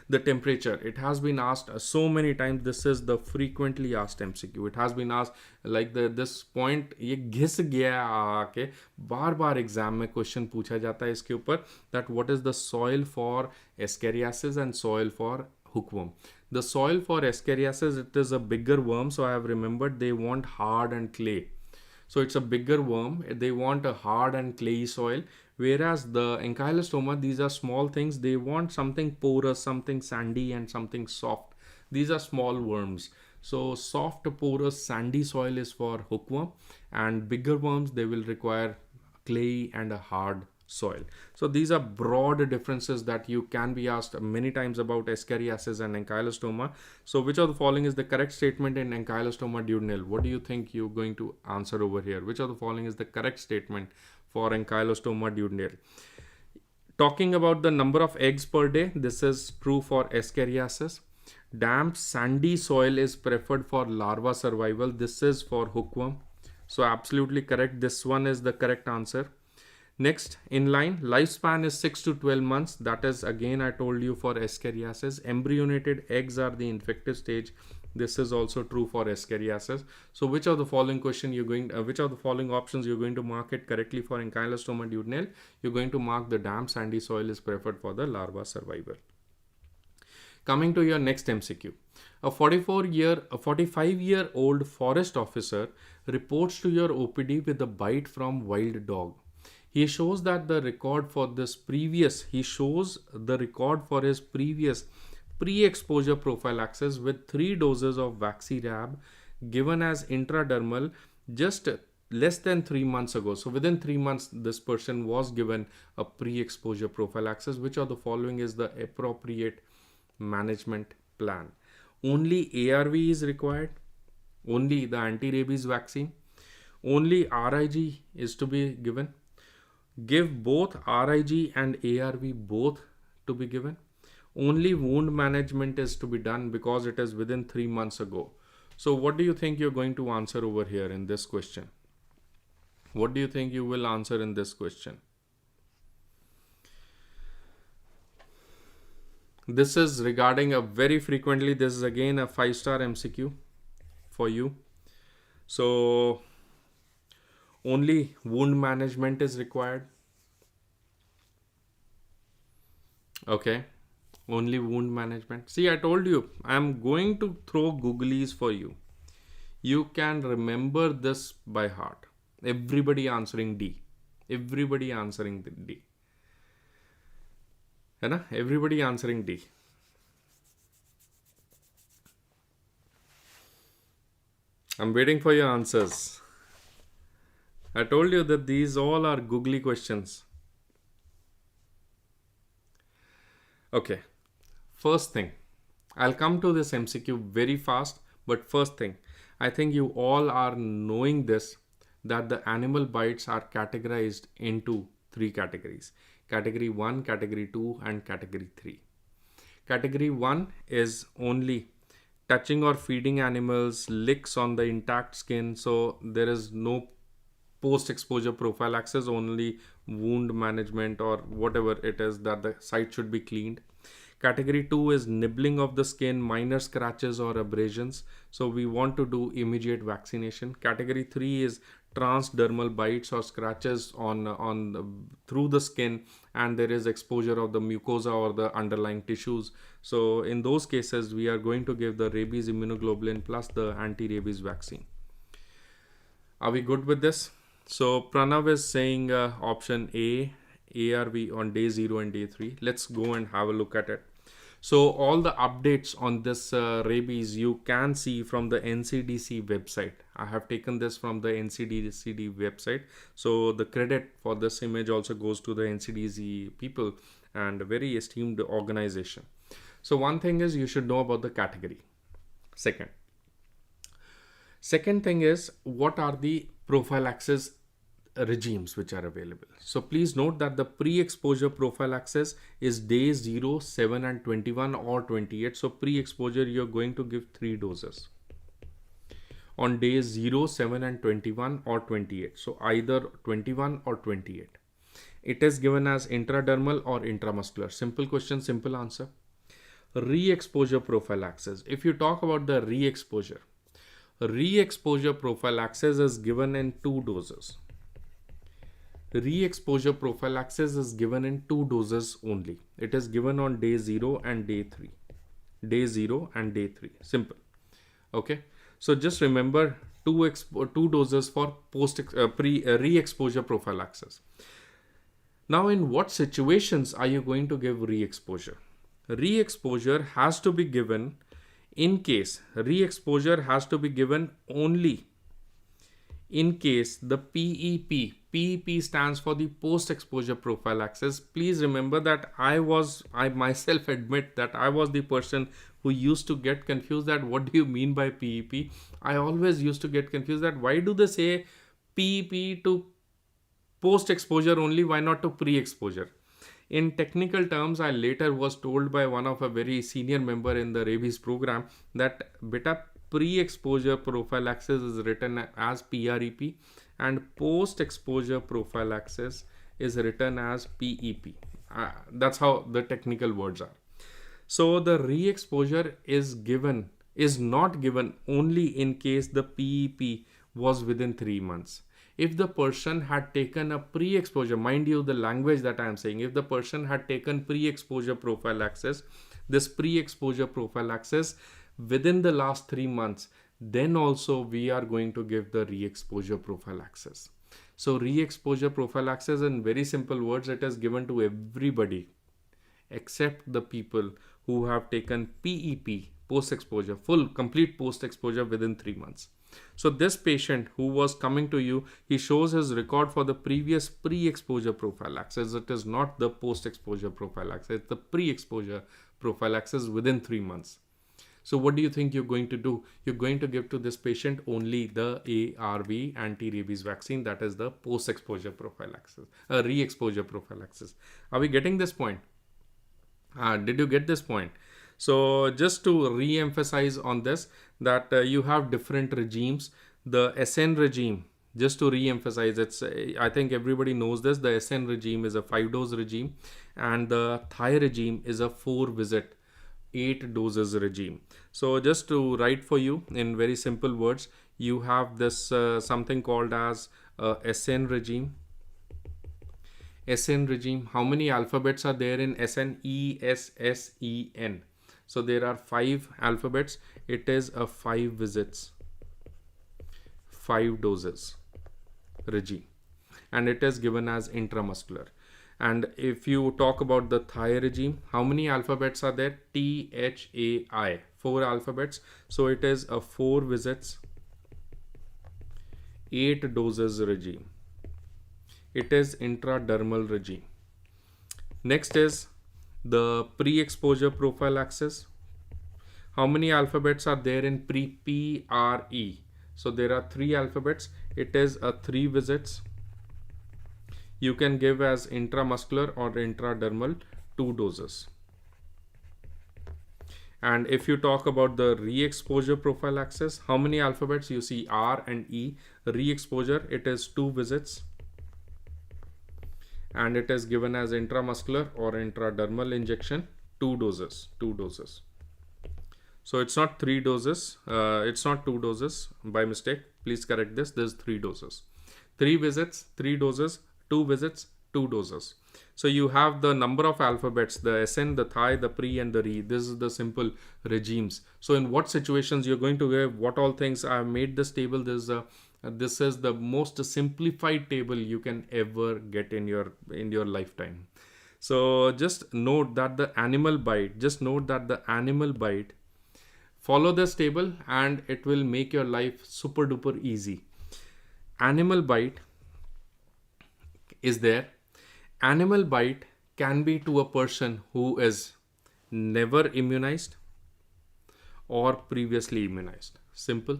The temperature, it has been asked so many times. This is the frequently asked MCQ. It has been asked like this point, ये घिस गया आके बार बार exam में question पूछा जाता है इसके ऊपर, that what is the soil for Escherichiasis and soil for hookworm. The soil for Escherichiasis, it is a bigger worm, so I have remembered they want hard and clay. So it's a bigger worm, they want a hard and clayey soil, whereas the Ankylostoma, these are small things, they want something porous, something sandy and something soft. These are small worms. So soft, porous, sandy soil is for hookworm, and bigger worms, they will require clay and a hard soil. So these are broad differences that you can be asked many times about Escherichiasis and Ankylostoma. So which of the following is the correct statement in Ankylostoma duodenale? What do you think you're going to answer over here? Which of the following is the correct statement for Ankylostoma duodenale? Talking about the number of eggs per day, this is true for Escherichiasis. Damp sandy soil is preferred for larva survival. This is for hookworm. So absolutely correct. This one is the correct answer. Next, inline, lifespan is 6 to 12 months. That is again, I told you, for Escherichiasis. Embryonated eggs are the infective stage. This is also true for Escherichiasis. So which of the following which of the following options you're going to mark it correctly for Ankylostoma duodenale? You're going to mark the damp sandy soil is preferred for the larva survival. Coming to your next MCQ. A 45-year-old forest officer reports to your OPD with a bite from wild dog. He shows that the record for his previous pre-exposure prophylaxis with 3 doses of Vaxirab given as intradermal just less than 3 months ago. So within 3 months, this person was given a pre-exposure prophylaxis. Which of the following is the appropriate management plan? Only ARV is required, only the anti-rabies vaccine, only RIG is to be given. Give both RIG and ARV both to be given. Only wound management is to be done because it is within 3 months ago. So what do you think you're going to answer over here in this question? What do you think you will answer in this question? This is regarding a very frequently, this is again a 5-star MCQ for you. So only wound management is required. Okay, only wound management. See, I told you, I'm going to throw googlies for you. You can remember this by heart. Everybody answering D. Everybody answering D. Everybody answering D. I'm waiting for your answers. I told you that these all are googly questions. Okay, first thing, I'll come to this MCQ very fast, but first thing, I think you all are knowing this, that the animal bites are categorized into 3 categories. Category 1, Category 2 and Category 3. Category 1 is only touching or feeding animals, licks on the intact skin, so there is no post-exposure prophylaxis, only wound management or whatever it is that the site should be cleaned. Category 2 is nibbling of the skin, minor scratches or abrasions. So we want to do immediate vaccination. Category 3 is transdermal bites or scratches through the skin, and there is exposure of the mucosa or the underlying tissues. So in those cases, we are going to give the rabies immunoglobulin plus the anti-rabies vaccine. Are we good with this? So Pranav is saying option A, ARV on day 0 and day 3. Let's go and have a look at it. So all the updates on this rabies you can see from the NCDC website. I have taken this from the NCDC website. So the credit for this image also goes to the NCDC people and a very esteemed organization. So one thing is you should know about the category. Second thing is what are the prophylaxis regimes which are available. So please note that the pre-exposure prophylaxis is days 0, 7 and 21 or 28. So pre-exposure you're going to give 3 doses on days 0, 7 and 21 or 28. So either 21 or 28. It is given as intradermal or intramuscular. Simple question, simple answer. Re-exposure prophylaxis. If you talk about the re-exposure prophylaxis is given in 2 doses. Re-exposure prophylaxis is given in 2 doses only. It is given on day 0 and day 3. Day 0 and day 3. Simple. Okay. So just remember 2 doses for re-exposure prophylaxis. Now in what situations are you going to give re-exposure? Re-exposure has to be given only in case the PEP stands for the post-exposure prophylaxis. Please remember that I myself admit that I was the person who used to get confused that what do you mean by PEP? I always used to get confused that why do they say PEP to post-exposure only, why not to pre-exposure? In technical terms, I later was told by one of a very senior member in the rabies program that beta pre-exposure prophylaxis is written as PREP and post-exposure prophylaxis is written as PEP. That's how the technical words are. So the re-exposure is not given only in case the PEP was within 3 months. If the person had taken a pre-exposure, mind you the language that I am saying, if the person had taken pre-exposure prophylaxis, this pre-exposure prophylaxis within the last 3 months, then also we are going to give the re-exposure prophylaxis. So re-exposure prophylaxis, in very simple words, it is given to everybody except the people who have taken PEP, post-exposure, full complete post-exposure within 3 months. So this patient who was coming to you, he shows his record for the previous pre-exposure prophylaxis. It is not the post-exposure prophylaxis, it's the pre-exposure prophylaxis within 3 months. So what do you think you're going to do? You're going to give to this patient only the ARV anti-rabies vaccine, that is the post-exposure prophylaxis, re-exposure prophylaxis. Are we getting this point? Did you get this point? So just to re-emphasize on this, that you have different regimes. The SN regime, just to re-emphasize, I think everybody knows this. The SN regime is a 5-dose regime and the Thai regime is a 4-visit 8 doses regime. So just to write for you in very simple words, you have this something called as SN regime. SN regime, how many alphabets are there in SN? E, S, S, E, N. So there are 5 alphabets. It is a 5 visits, 5 doses regime, and it is given as intramuscular. And if you talk about the Thai regime, how many alphabets are there? T, H, A, I, 4 alphabets. So it is a 4 visits, 8 doses regime. It is intradermal regime. Next is the pre-exposure prophylaxis. How many alphabets are there in PRE? So there are 3 alphabets. It is a 3 visits. You can give as intramuscular or intradermal 2 doses. And if you talk about the re-exposure prophylaxis, how many alphabets? You see R and E. Re-exposure, it is 2 visits. And it is given as intramuscular or intradermal injection 2 doses. So it's not 3 doses, it's not 2 doses by mistake. Please correct this. There's 3 doses. 3 visits, 3 doses, 2 visits, 2 doses. So you have the number of alphabets, the SN, the Thai, the Pre, and the Re. This is the simple regimes. So in what situations you're going to give what all things. I have made this table. This is the most simplified table you can ever get in your lifetime. So just note that the animal bite. Follow this table and it will make your life super duper easy. Animal bite is there. Animal bite can be to a person who is never immunized or previously immunized. Simple.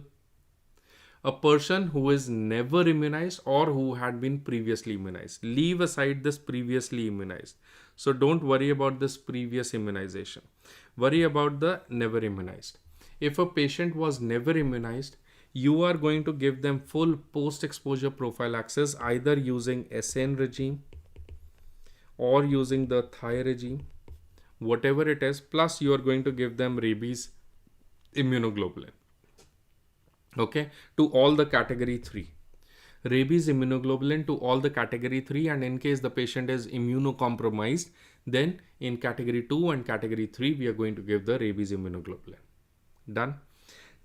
A person who is never immunized or who had been previously immunized. Leave aside this previously immunized. So don't worry about this previous immunization. Worry about the never immunized. If a patient was never immunized, you are going to give them full post-exposure prophylaxis either using SN regime or using the Thai regime, whatever it is, plus you are going to give them rabies immunoglobulin. Okay, to all the category 3. Rabies immunoglobulin to all the category 3, and in case the patient is immunocompromised, then in category 2 and category 3 we are going to give the rabies immunoglobulin. Done.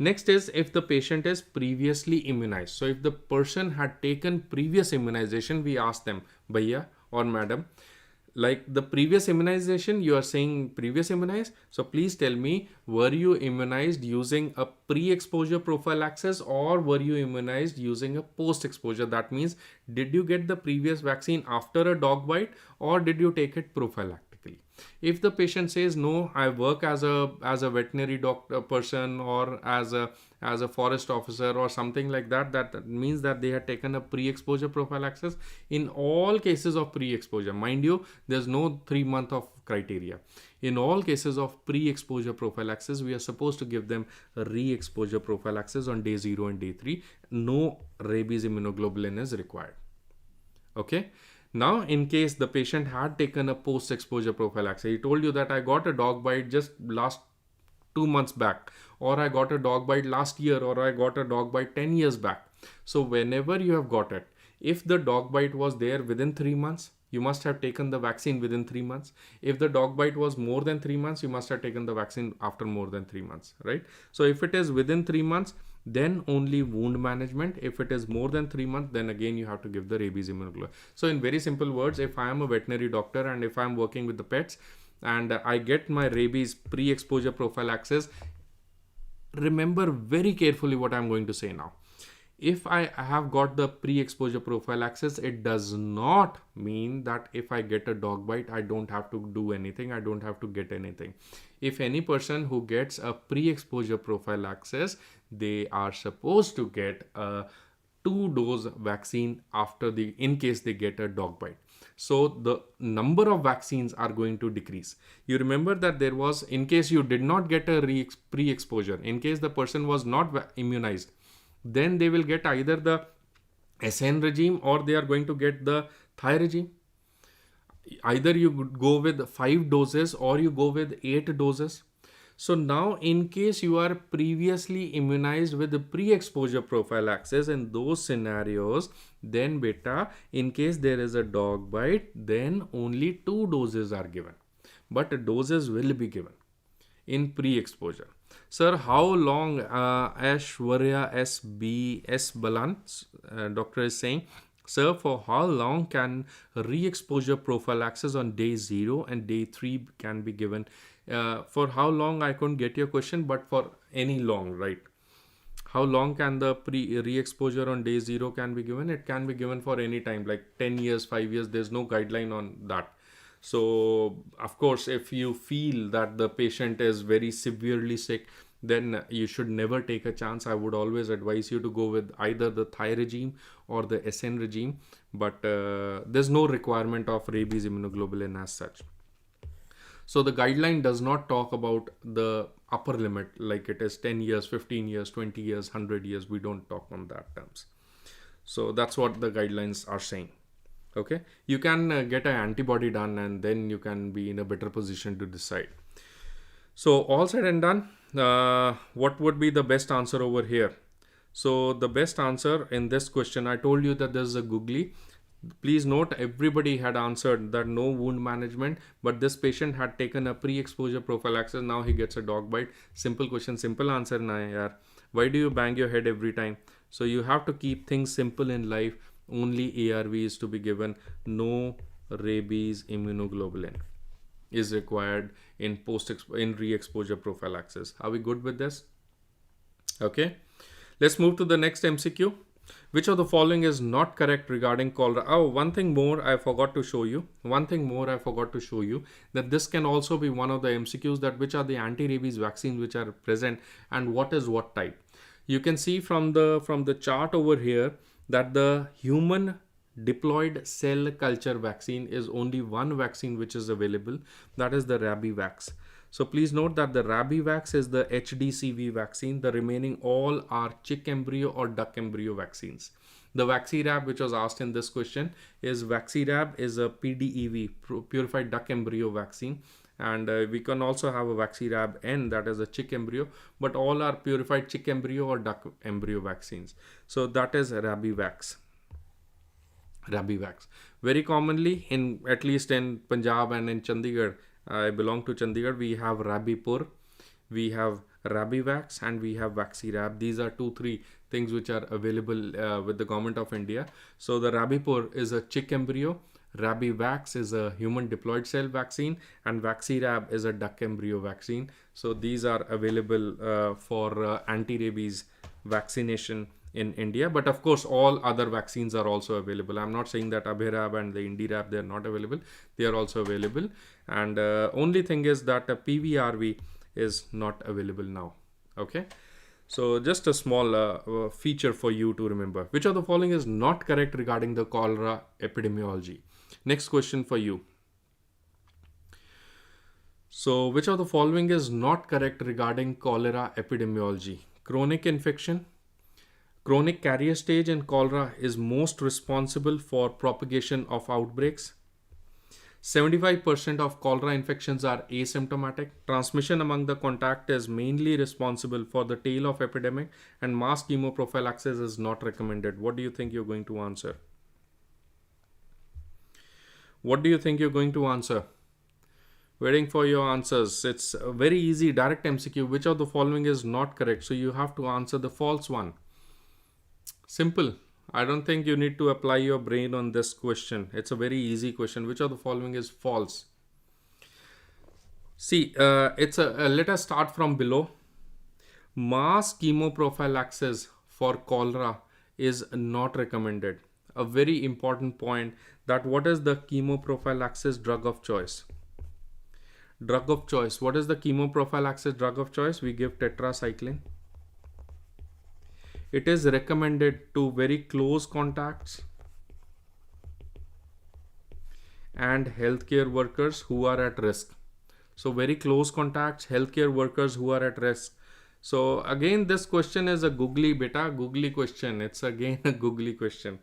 Next is if the patient is previously immunized. So if the person had taken previous immunization, we ask them, Bhaiya or Madam, like the previous immunization, you are saying previous immunized. So please tell me, were you immunized using a pre-exposure prophylaxis or were you immunized using a post-exposure? That means, did you get the previous vaccine after a dog bite or did you take it prophylactically? If the patient says, no, I work as a veterinary doctor person or as a forest officer or something like that, that means that they had taken a pre-exposure prophylaxis. In all cases of pre-exposure, mind you, there's no 3 month of criteria. In all cases of pre-exposure prophylaxis, we are supposed to give them a re-exposure prophylaxis on day 0 and day 3. No rabies immunoglobulin is required. Okay. Now, in case the patient had taken a post-exposure prophylaxis, he told you that I got a dog bite just last 2 months back, or I got a dog bite last year, or I got a dog bite 10 years back. So whenever you have got it, if the dog bite was there within 3 months, you must have taken the vaccine within 3 months. If the dog bite was more than 3 months, you must have taken the vaccine after more than 3 months, right? So if it is within 3 months, then only wound management. If it is more than 3 months, then again you have to give the rabies immunoglobulin. So in very simple words, if I am a veterinary doctor and if I am working with the pets and I get my rabies pre-exposure prophylaxis, remember very carefully what I'm going to say now. If I have got the pre-exposure prophylaxis, it does not mean that if I get a dog bite, I don't have to do anything. I don't have to get anything. If any person who gets a pre-exposure prophylaxis, they are supposed to get a 2-dose vaccine in case they get a dog bite. So the number of vaccines are going to decrease. You remember that there was, in case you did not get a pre-exposure, in case the person was not immunized, then they will get either the SN regime or they are going to get the Thai regime. Either you go with 5 doses or you go with 8 doses. So now in case you are previously immunized with the pre-exposure prophylaxis in those scenarios, then beta, in case there is a dog bite, then only 2 doses are given. But doses will be given in pre-exposure. Sir, how long, Ashwarya S. Balan, doctor is saying, sir, for how long can re-exposure prophylaxis on day 0 and day 3 can be given? For how long, I couldn't get your question, but for any long, right? How long can the re-exposure on day 0 can be given? It can be given for any time, like 10 years, 5 years. There's no guideline on that. So, of course, if you feel that the patient is very severely sick, then you should never take a chance. I would always advise you to go with either the Thai regime or the SN regime, but there's no requirement of rabies immunoglobulin as such. So the guideline does not talk about the upper limit, like it is 10 years, 15 years, 20 years, 100 years. We don't talk on that terms. So that's what the guidelines are saying. Okay, you can get an antibody done and then you can be in a better position to decide. So all said and done, what would be the best answer over here? So the best answer in this question, I told you that this is a googly. Please note, everybody had answered that no wound management, but this patient had taken a pre-exposure prophylaxis. Now he gets a dog bite. Simple question, simple answer na yaar. Why do you bang your head every time? So you have to keep things simple in life. Only ARV is to be given. No rabies immunoglobulin is required in re-exposure prophylaxis. Are we good with this? Okay. Let's move to the next MCQ. Which of the following is not correct regarding cholera? Oh, one thing more I forgot to show you. That this can also be one of the MCQs, that which are the anti-rabies vaccines which are present and what is what type. You can see from the chart over here that the human diploid cell culture vaccine is only one vaccine which is available, that is the Rabivax. So please note that the Rabivax is the HDCV vaccine. The remaining all are chick embryo or duck embryo vaccines. The Vaxirab, which was asked in this question, is Vaxirab is a PDEV, purified duck embryo vaccine. And we can also have a Vaxirab N, that is a chick embryo, but all are purified chick embryo or duck embryo vaccines. So that is Rabivax. Very commonly, in at least in Punjab and in Chandigarh, I belong to Chandigarh, we have Rabipur, we have Rabivax, and we have Vaxirab. These are 2-3 things which are available with the government of India. So the Rabipur is a chick embryo, Rabivax is a human diploid cell vaccine, and Vaxirab is a duck embryo vaccine. So these are available for anti-rabies vaccination in India, but of course all other vaccines are also available. I'm not saying that Abhirab and the Indirab, they are not available. They are also available, and only thing is that a PVRV is not available now. Okay, so just a small feature for you to remember. Which of the following is not correct regarding the cholera epidemiology? Next question for you. So which of the following is not correct regarding cholera epidemiology? Chronic infection. Chronic carrier stage in cholera is most responsible for propagation of outbreaks. 75% of cholera infections are asymptomatic. Transmission among the contact is mainly responsible for the tail of epidemic, and mass chemoprophylaxis is not recommended. What do you think you're going to answer? Waiting for your answers. It's a very easy direct MCQ. Which of the following is not correct? So you have to answer the false one. Simple. I don't think you need to apply your brain on this question. It's a very easy question. Which of the following is false? See, let us start from below. Mass chemoprophylaxis for cholera is not recommended. A very important point, that what is the chemoprophylaxis drug of choice? What is the chemoprophylaxis drug of choice? We give tetracycline. It is recommended to very close contacts and healthcare workers who are at risk. So very close contacts, healthcare workers who are at risk. So again, this question is a googly question. It's again a googly question.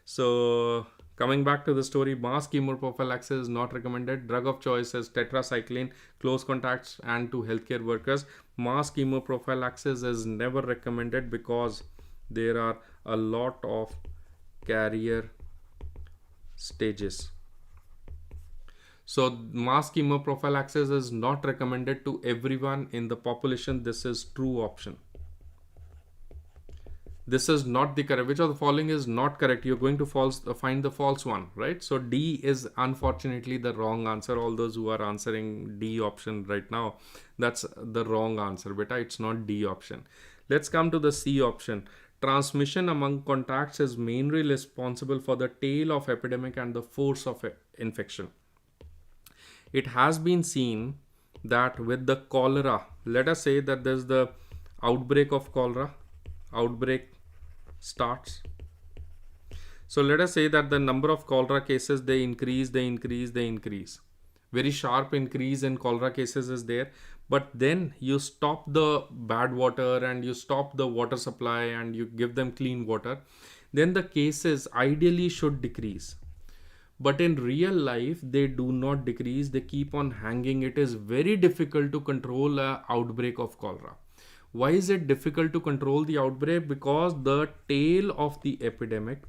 So coming back to the story, mass chemoprophylaxis is not recommended. Drug of choice is tetracycline, close contacts and to healthcare workers. Mass chemoprophylaxis is never recommended because there are a lot of carrier stages. So mass chemoprophylaxis is not recommended to everyone in the population. This is true option. This is not the correct. Which of the following is not correct? You're going to find the false one, right? So D is unfortunately the wrong answer. All those who are answering D option right now, that's the wrong answer. Beta, it's not D option. Let's come to the C option. Transmission among contacts is mainly responsible for the tail of epidemic and the force of infection. It has been seen that with the cholera, let us say that there's the outbreak of cholera. Outbreak starts. So let us say that the number of cholera cases, they increase. Very sharp increase in cholera cases is there. But then you stop the bad water and you stop the water supply and you give them clean water. Then the cases ideally should decrease. but in real life they do not decrease, they keep on hanging. It is very difficult to control a outbreak of cholera. Why is it difficult to control the outbreak? Because the tail of the epidemic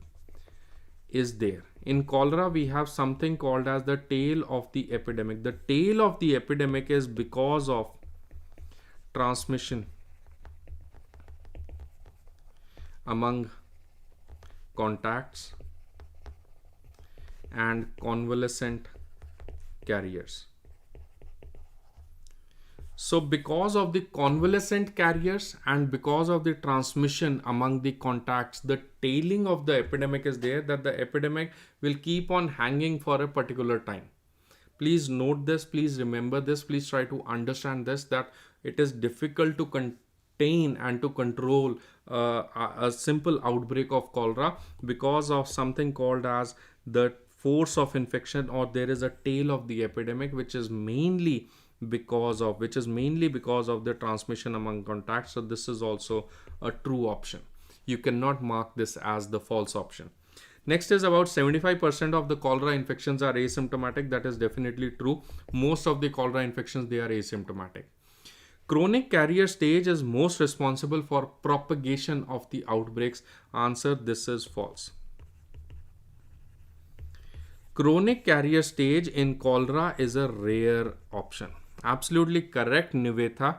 is there. In cholera we have something called as the tail of the epidemic. The tail of the epidemic is because of transmission among contacts and convalescent carriers. So because of the convalescent carriers and because of the transmission among the contacts, the tailing of the epidemic is there, that the epidemic will keep on hanging for a particular time. Please note this, please remember this, please try to understand this, that it is difficult to contain and to control a simple outbreak of cholera because of something called as the force of infection, or there is a tail of the epidemic which is mainly because of the transmission among contacts. So this is also a true option. You cannot mark this as the false option. Next is about 75% of the cholera infections are asymptomatic. That is definitely true. Most of the cholera infections, they are asymptomatic. Chronic carrier stage is most responsible for propagation of the outbreaks. Answer, this is false. Chronic carrier stage in cholera is a rare option. Absolutely correct, Nivetha.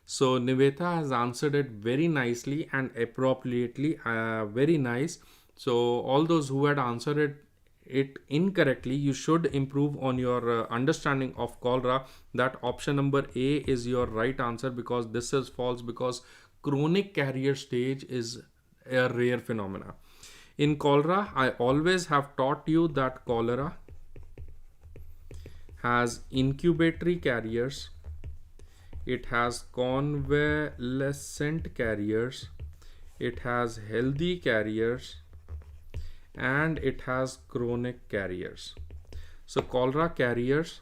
So Nivetha has answered it very nicely and appropriately. Very nice. So all those who had answered it incorrectly, you should improve on your understanding of cholera. That option number A is your right answer, because this is false, because chronic carrier stage is a rare phenomena. In cholera, I always have taught you that cholera has incubatory carriers, it has convalescent carriers, it has healthy carriers, and it has chronic carriers. So cholera carriers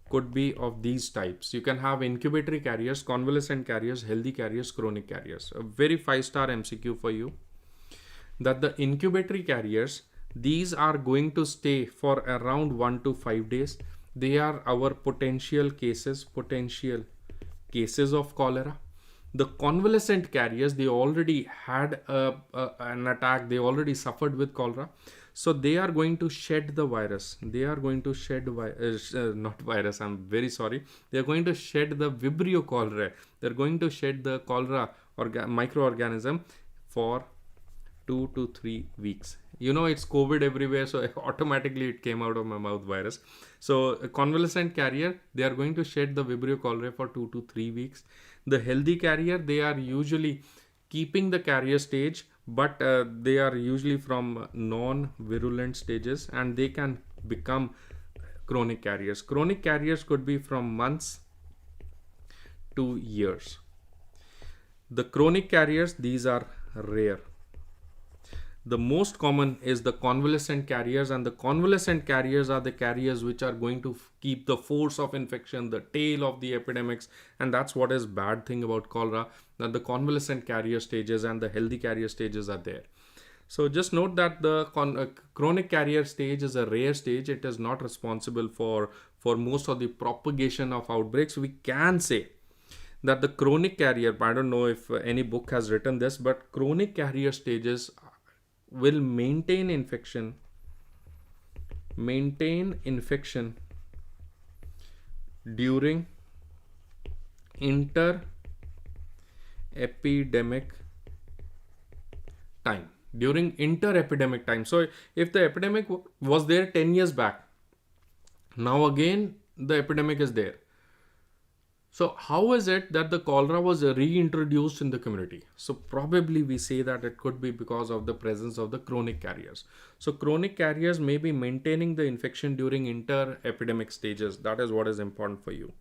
could be of these types. You can have incubatory carriers, convalescent carriers, healthy carriers, chronic carriers. A very 5-star MCQ for you. That the incubatory carriers, these are going to stay for around 1 to 5 days. They are our potential cases of cholera. The convalescent carriers, they already had an attack, they already suffered with cholera, so they are going to shed the virus. They are going to shed not virus, I'm very sorry, they are going to shed the Vibrio cholerae. They're going to shed the cholera microorganism for 2 to 3 weeks. You know, it's COVID everywhere, so automatically it came out of my mouth, virus. So a convalescent carrier, they are going to shed the Vibrio cholerae for 2 to 3 weeks. The healthy carrier, they are usually keeping the carrier stage, but they are usually from non-virulent stages, and they can become chronic carriers. Chronic carriers could be from months to years. The chronic carriers, these are rare. The most common is the convalescent carriers, and the convalescent carriers are the carriers which are going to keep the force of infection, the tail of the epidemics, and that's what is bad thing about cholera, that the convalescent carrier stages and the healthy carrier stages are there. So just note that the chronic carrier stage is a rare stage. It is not responsible for most of the propagation of outbreaks. We can say that the chronic carrier, I don't know if any book has written this, but chronic carrier stages will maintain infection during inter-epidemic time. So if the epidemic was there 10 years back, now again the epidemic is there. So how is it that the cholera was reintroduced in the community? So probably we say that it could be because of the presence of the chronic carriers. So chronic carriers may be maintaining the infection during inter-epidemic stages. That is what is important for you.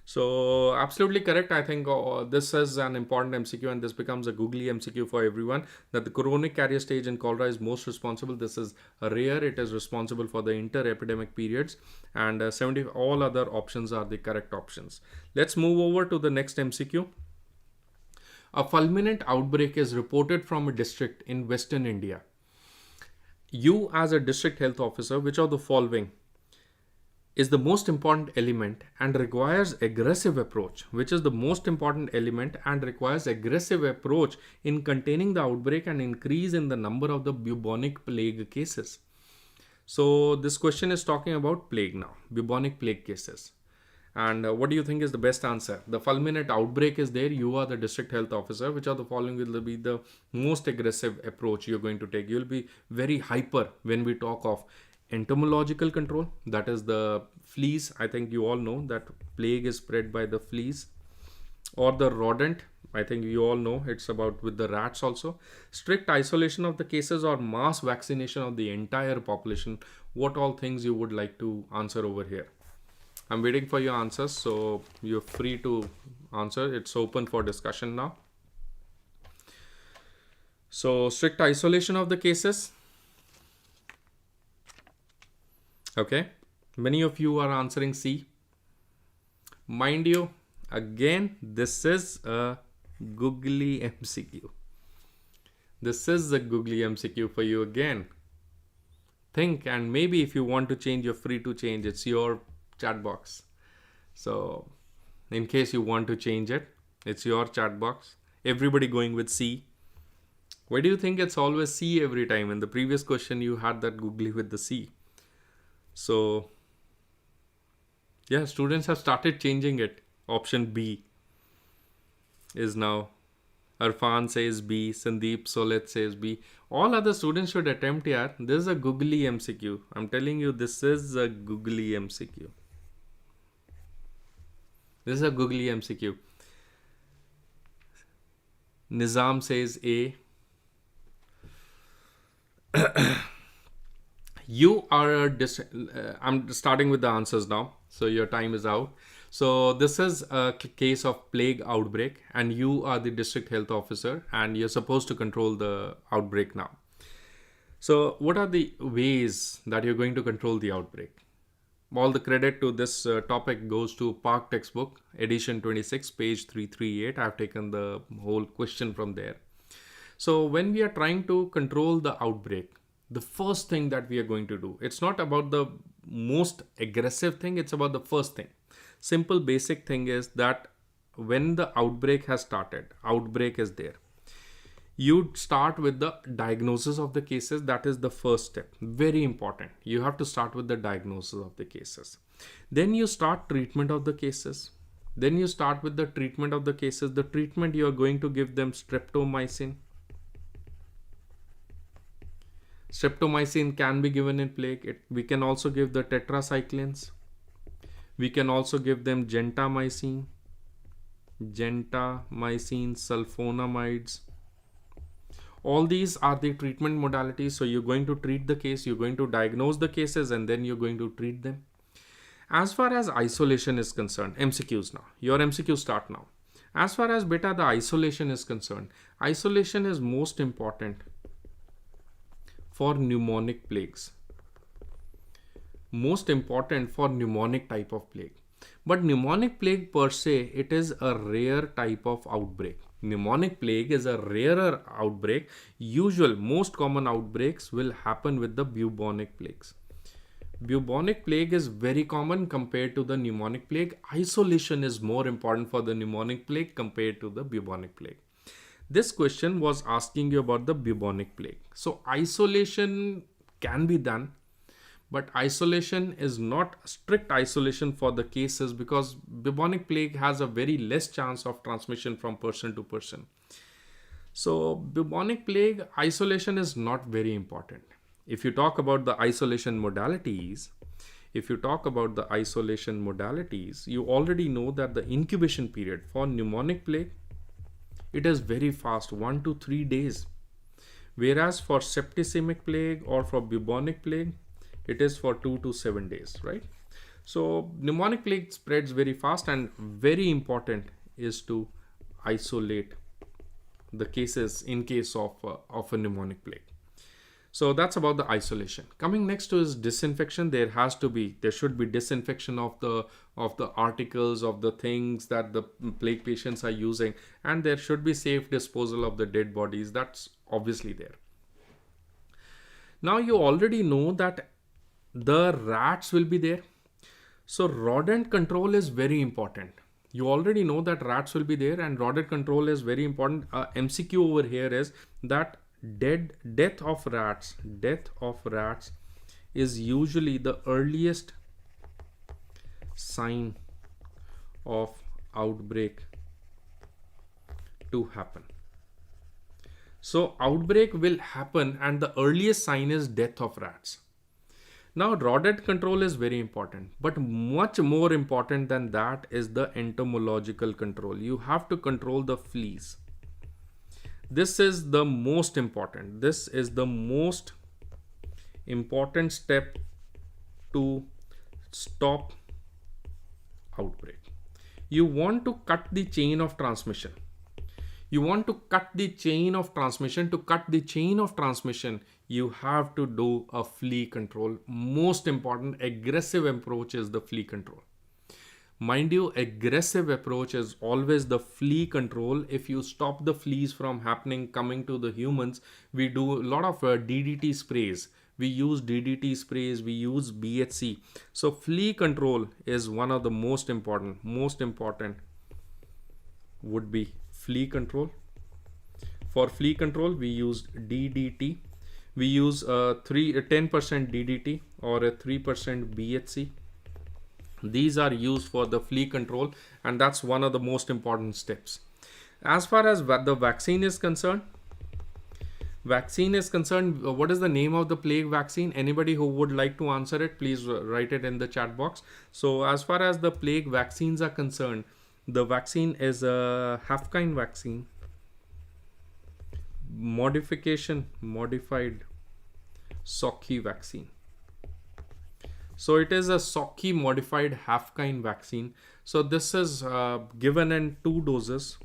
So absolutely correct. I think this is an important MCQ, and this becomes a googly MCQ for everyone, that the chronic carrier stage in cholera is most responsible. This is rare. It is responsible for the inter-epidemic periods, and all other options are the correct options. Let's move over to the next MCQ. A fulminant outbreak is reported from a district in Western India. you as a district health officer, which of the following is the most important element and requires aggressive approach, which is the most important element and requires aggressive approach in containing the outbreak and increase in the number of the bubonic plague cases. So this question is talking about plague now, bubonic plague cases. And what do you think is the best answer? The fulminant outbreak is there. You are the district health officer. Which of the following will be the most aggressive approach you're going to take? You'll be very hyper when we talk of entomological control. That is the fleas. I think you all know that plague is spread by the fleas. Or the rodent. I think you all know it's about with the rats also. Strict isolation of the cases or mass vaccination of the entire population. What all things you would like to answer over here? I'm waiting for your answers, so you're free to answer. It's open for discussion now. So, strict isolation of the cases. Okay. Many of you are answering C. Mind you, again, this is a googly MCQ. This is a googly MCQ for you again. Think, and maybe if you want to change, you're free to change. It's your chat box. So in case you want to change it, it's your chat box. Everybody going with C. Why do you think it's always C every time? In the previous question you had that googly with the C. So yeah, students have started changing it. Option B is now. Arfan says B. Sandeep Solet says B. All other students should attempt here. This is a googly MCQ. I'm telling you, this is a googly MCQ. This is a googly MCQ. Nizam says A. You are I'm starting with the answers now. So your time is out. So this is a case of plague outbreak and you are the district health officer and you're supposed to control the outbreak now. So what are the ways that you're going to control the outbreak? All the credit to this topic goes to Park textbook, edition 26, page 338. I've taken the whole question from there. So when we are trying to control the outbreak, the first thing that we are going to do, it's not about the most aggressive thing, it's about the first thing. Simple basic thing is that when the outbreak has started, outbreak is there. You start with the diagnosis of the cases. That is the first step. Very important. You have to start with the diagnosis of the cases. Then you start treatment of the cases. Then you start with the treatment of the cases. The treatment you are going to give them streptomycin. Streptomycin can be given in plague. We can also give the tetracyclines. We can also give them gentamicin, sulfonamides. All these are the treatment modalities. So you're going to treat the case, you're going to diagnose the cases, and then you're going to treat them. As far as isolation is concerned, MCQs now. Your MCQs start now. As far as beta the isolation is concerned, isolation is most important for pneumonic plagues. Most important for pneumonic type of plague. But pneumonic plague per se, it is a rare type of outbreak. Pneumonic plague is a rarer outbreak. Most common outbreaks will happen with the bubonic plagues. Bubonic plague is very common compared to the pneumonic plague. Isolation is more important for the pneumonic plague compared to the bubonic plague. This question was asking you about the bubonic plague. So isolation can be done, but isolation is not strict isolation for the cases because bubonic plague has a very less chance of transmission from person to person. So bubonic plague isolation is not very important. If you talk about the isolation modalities, you already know that the incubation period for pneumonic plague, it is very fast, 1 to 3 days. Whereas for septicemic plague or for bubonic plague, it is for 2 to 7 days, right? So pneumonic plague spreads very fast, and very important is to isolate the cases in case of a pneumonic plague. So that's about the isolation. Coming next to is disinfection. There should be disinfection of the articles, of the things that the plague patients are using, and there should be safe disposal of the dead bodies. That's obviously there. Now you already know that the rats will be there. So rodent control is very important. You already know that rats will be there, and rodent control is very important. MCQ over here is that death of rats is usually the earliest sign of outbreak to happen. So outbreak will happen, and the earliest sign is death of rats. Now, rodent control is very important, but much more important than that is the entomological control. You have to control the fleas. This is the most important. This is the most important step to stop outbreak. You want to cut the chain of transmission. You want to cut the chain of transmission. To cut the chain of transmission, you have to do a flea control. Most important, aggressive approach is the flea control. Mind you, aggressive approach is always the flea control. If you stop the fleas from coming to the humans, we do a lot of DDT sprays. We use DDT sprays, we use BHC. So flea control is one of the most important would be flea control. For flea control, we use DDT. We use 10% DDT or a 3% BHC. These are used for the flea control, and that's one of the most important steps. As far as the vaccine is concerned, what is the name of the plague vaccine? Anybody who would like to answer it, please write it in the chat box. So as far as the plague vaccines are concerned, the vaccine is a half-kind vaccine, modified Socky vaccine. So it is a Socky modified half-kind vaccine. So this is given in 2 doses.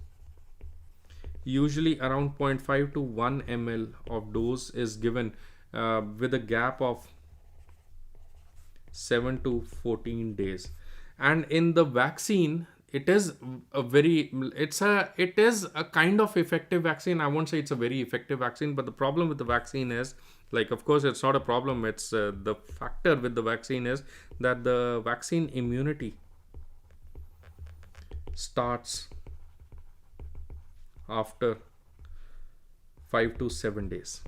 Usually around 0.5 to 1 ml of dose is given with a gap of 7 to 14 days. And in the vaccine, it is a kind of effective vaccine. I won't say it's a very effective vaccine, but the problem with the vaccine is, like, of course, it's not a problem. It's the factor with the vaccine is that the vaccine immunity starts after 5 to 7 days.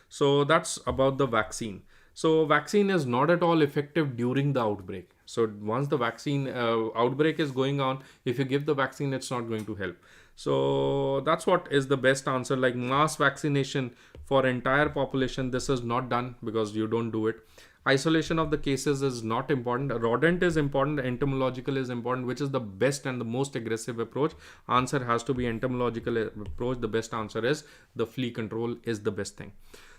So that's about the vaccine. So vaccine is not at all effective during the outbreak. So once the vaccine outbreak is going on, if you give the vaccine, it's not going to help. So that's what is the best answer. Like mass vaccination for entire population, this is not done because you don't do it. Isolation of the cases is not important. Rodent is important. Entomological is important. Which is the best and the most aggressive approach? Answer has to be entomological approach. The best answer is the flea control is the best thing.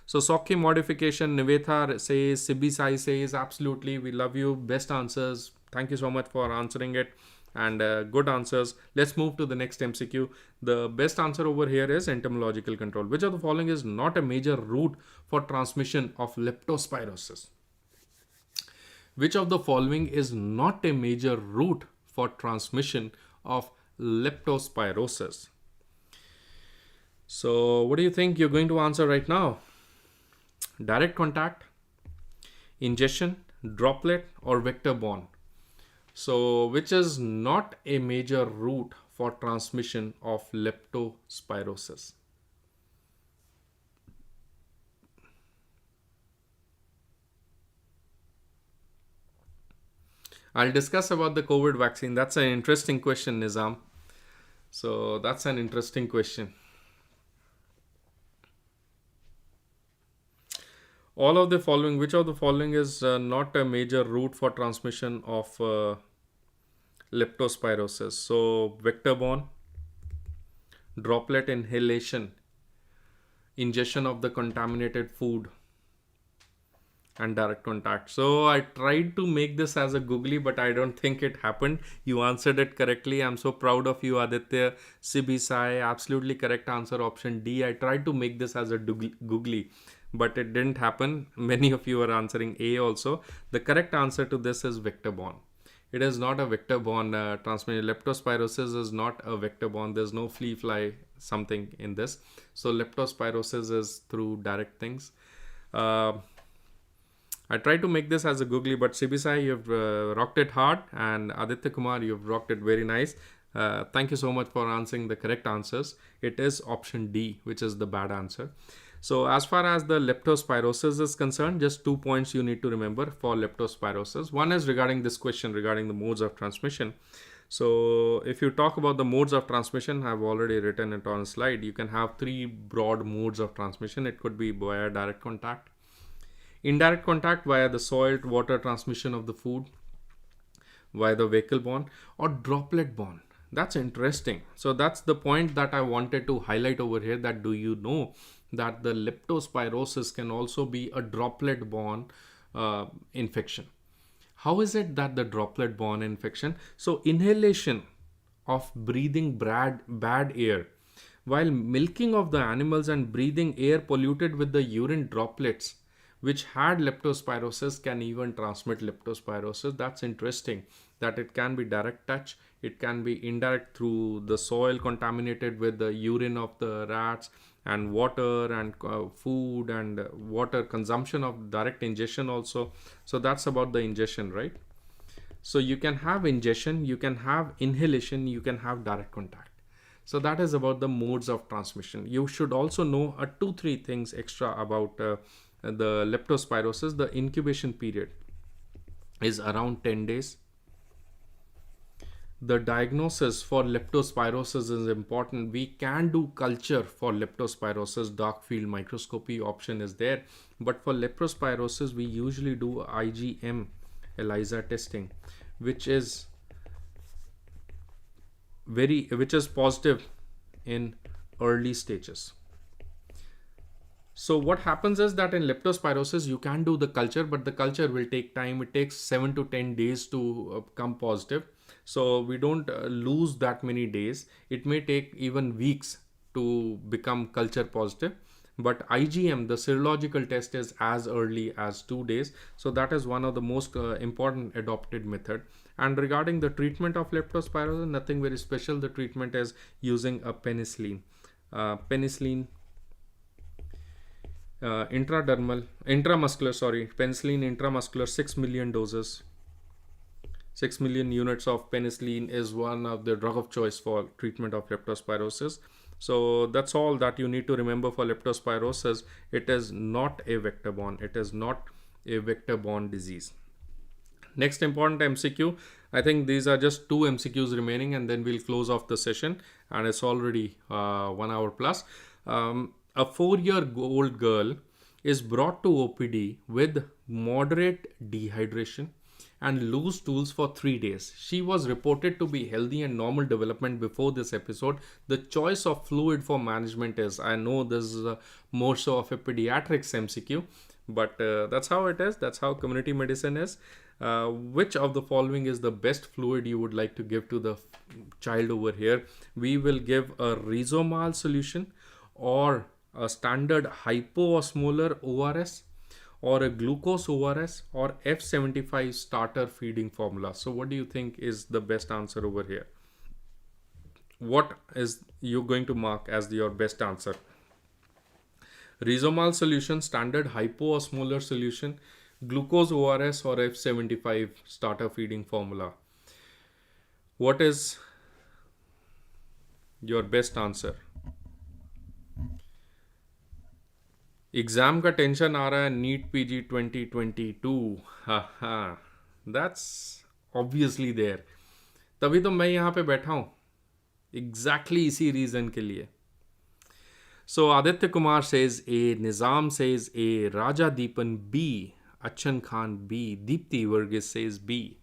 So Socky modification, Nivetha says, Sibisai says, absolutely, we love you. Best answers. Thank you so much for answering it. And good answers. Let's move to the next MCQ. The best answer over here is entomological control. Which of the following is not a major route for transmission of leptospirosis? Which of the following is not a major route for transmission of leptospirosis? So what do you think you're going to answer right now? Direct contact, ingestion, droplet, or vector-borne? So which is not a major route for transmission of leptospirosis? I'll discuss about the COVID vaccine. That's an interesting question, Nizam. So that's an interesting question. All of the following, which of the following is not a major route for transmission of leptospirosis? So vector-borne, droplet inhalation, ingestion of the contaminated food, and direct contact. So I tried to make this as a googly, but I don't think it happened. You answered it correctly. I'm so proud of you, Aditya. Sibisai, absolutely correct answer, option D. I tried to make this as a googly, but it didn't happen. Many of you are answering A also. The correct answer to this is vector-borne. It is not a vector-borne transmission. Leptospirosis is not a vector-borne. There's no flea fly something in this. So leptospirosis is through direct things. I tried to make this as a googly, but Sibisai, you've rocked it hard, and Aditya Kumar, you've rocked it very nice. Thank you so much for answering the correct answers. It is option D, which is the bad answer. So as far as the leptospirosis is concerned, just 2 points you need to remember for leptospirosis. One is regarding this question regarding the modes of transmission. So if you talk about the modes of transmission, I've already written it on a slide. You can have 3 broad modes of transmission. It could be via direct contact, indirect contact via the soil water transmission of the food, via the vehicle-borne, or droplet-borne. That's interesting. So that's the point that I wanted to highlight over here, that do you know that the leptospirosis can also be a droplet-borne infection. How is it that the droplet-borne infection? So inhalation of breathing bad air, while milking of the animals and breathing air polluted with the urine droplets which had leptospirosis can even transmit leptospirosis. That's interesting that it can be direct touch, it can be indirect through the soil contaminated with the urine of the rats and water and food and water consumption of direct ingestion also. So that's about the ingestion, right? So you can have ingestion, you can have inhalation, you can have direct contact. So that is about the modes of transmission. You should also know 2-3 things extra about the leptospirosis. The incubation period is around 10 days. The diagnosis for leptospirosis is important. We can do culture for leptospirosis, dark field microscopy option is there, but for leptospirosis we usually do IgM ELISA testing, which is positive in early stages. So what happens is that in leptospirosis you can do the culture, but the culture will take time. It takes 7 to 10 days to come positive. So we don't lose that many days. It may take even weeks to become culture positive. But IgM, the serological test, is as early as 2 days. So that is one of the most important adopted method. And regarding the treatment of leptospirosis, nothing very special. The treatment is using a penicillin. Penicillin intramuscular 6 million doses. 6 million units of penicillin is one of the drug of choice for treatment of leptospirosis. So that's all that you need to remember for leptospirosis. It is not a vector-borne. It is not a vector-borne disease. Next important MCQ. I think these are just 2 MCQs remaining, and then we'll close off the session. And it's already 1 hour plus. A 4-year-old girl is brought to OPD with moderate dehydration and loose stools for 3 days. She was reported to be healthy and normal development before this episode. The choice of fluid for management is, I know this is more so of a pediatrics MCQ, but that's how it is. That's how community medicine is. Which of the following is the best fluid you would like to give to the child over here? We will give a Rhizomal solution, or a standard hypoosmolar ORS, or a glucose ORS, or F75 starter feeding formula. So what do you think is the best answer over here? What is you going to mark as your best answer? Rhizomal solution, standard hypoosmolar solution, glucose ORS, or F75 starter feeding formula. What is your best answer? Exam का tension आ रहा है, NEET PG 2022. हाँ, that's obviously there. तभी तो मैं यहाँ पे बैठा हूँ, एग्जैक्टली इसी रीज़न के लिए. So Aditya Kumar says A, Nizam says A, Raja Deepan B, Achhan Khan B, Deepti Varghese says B.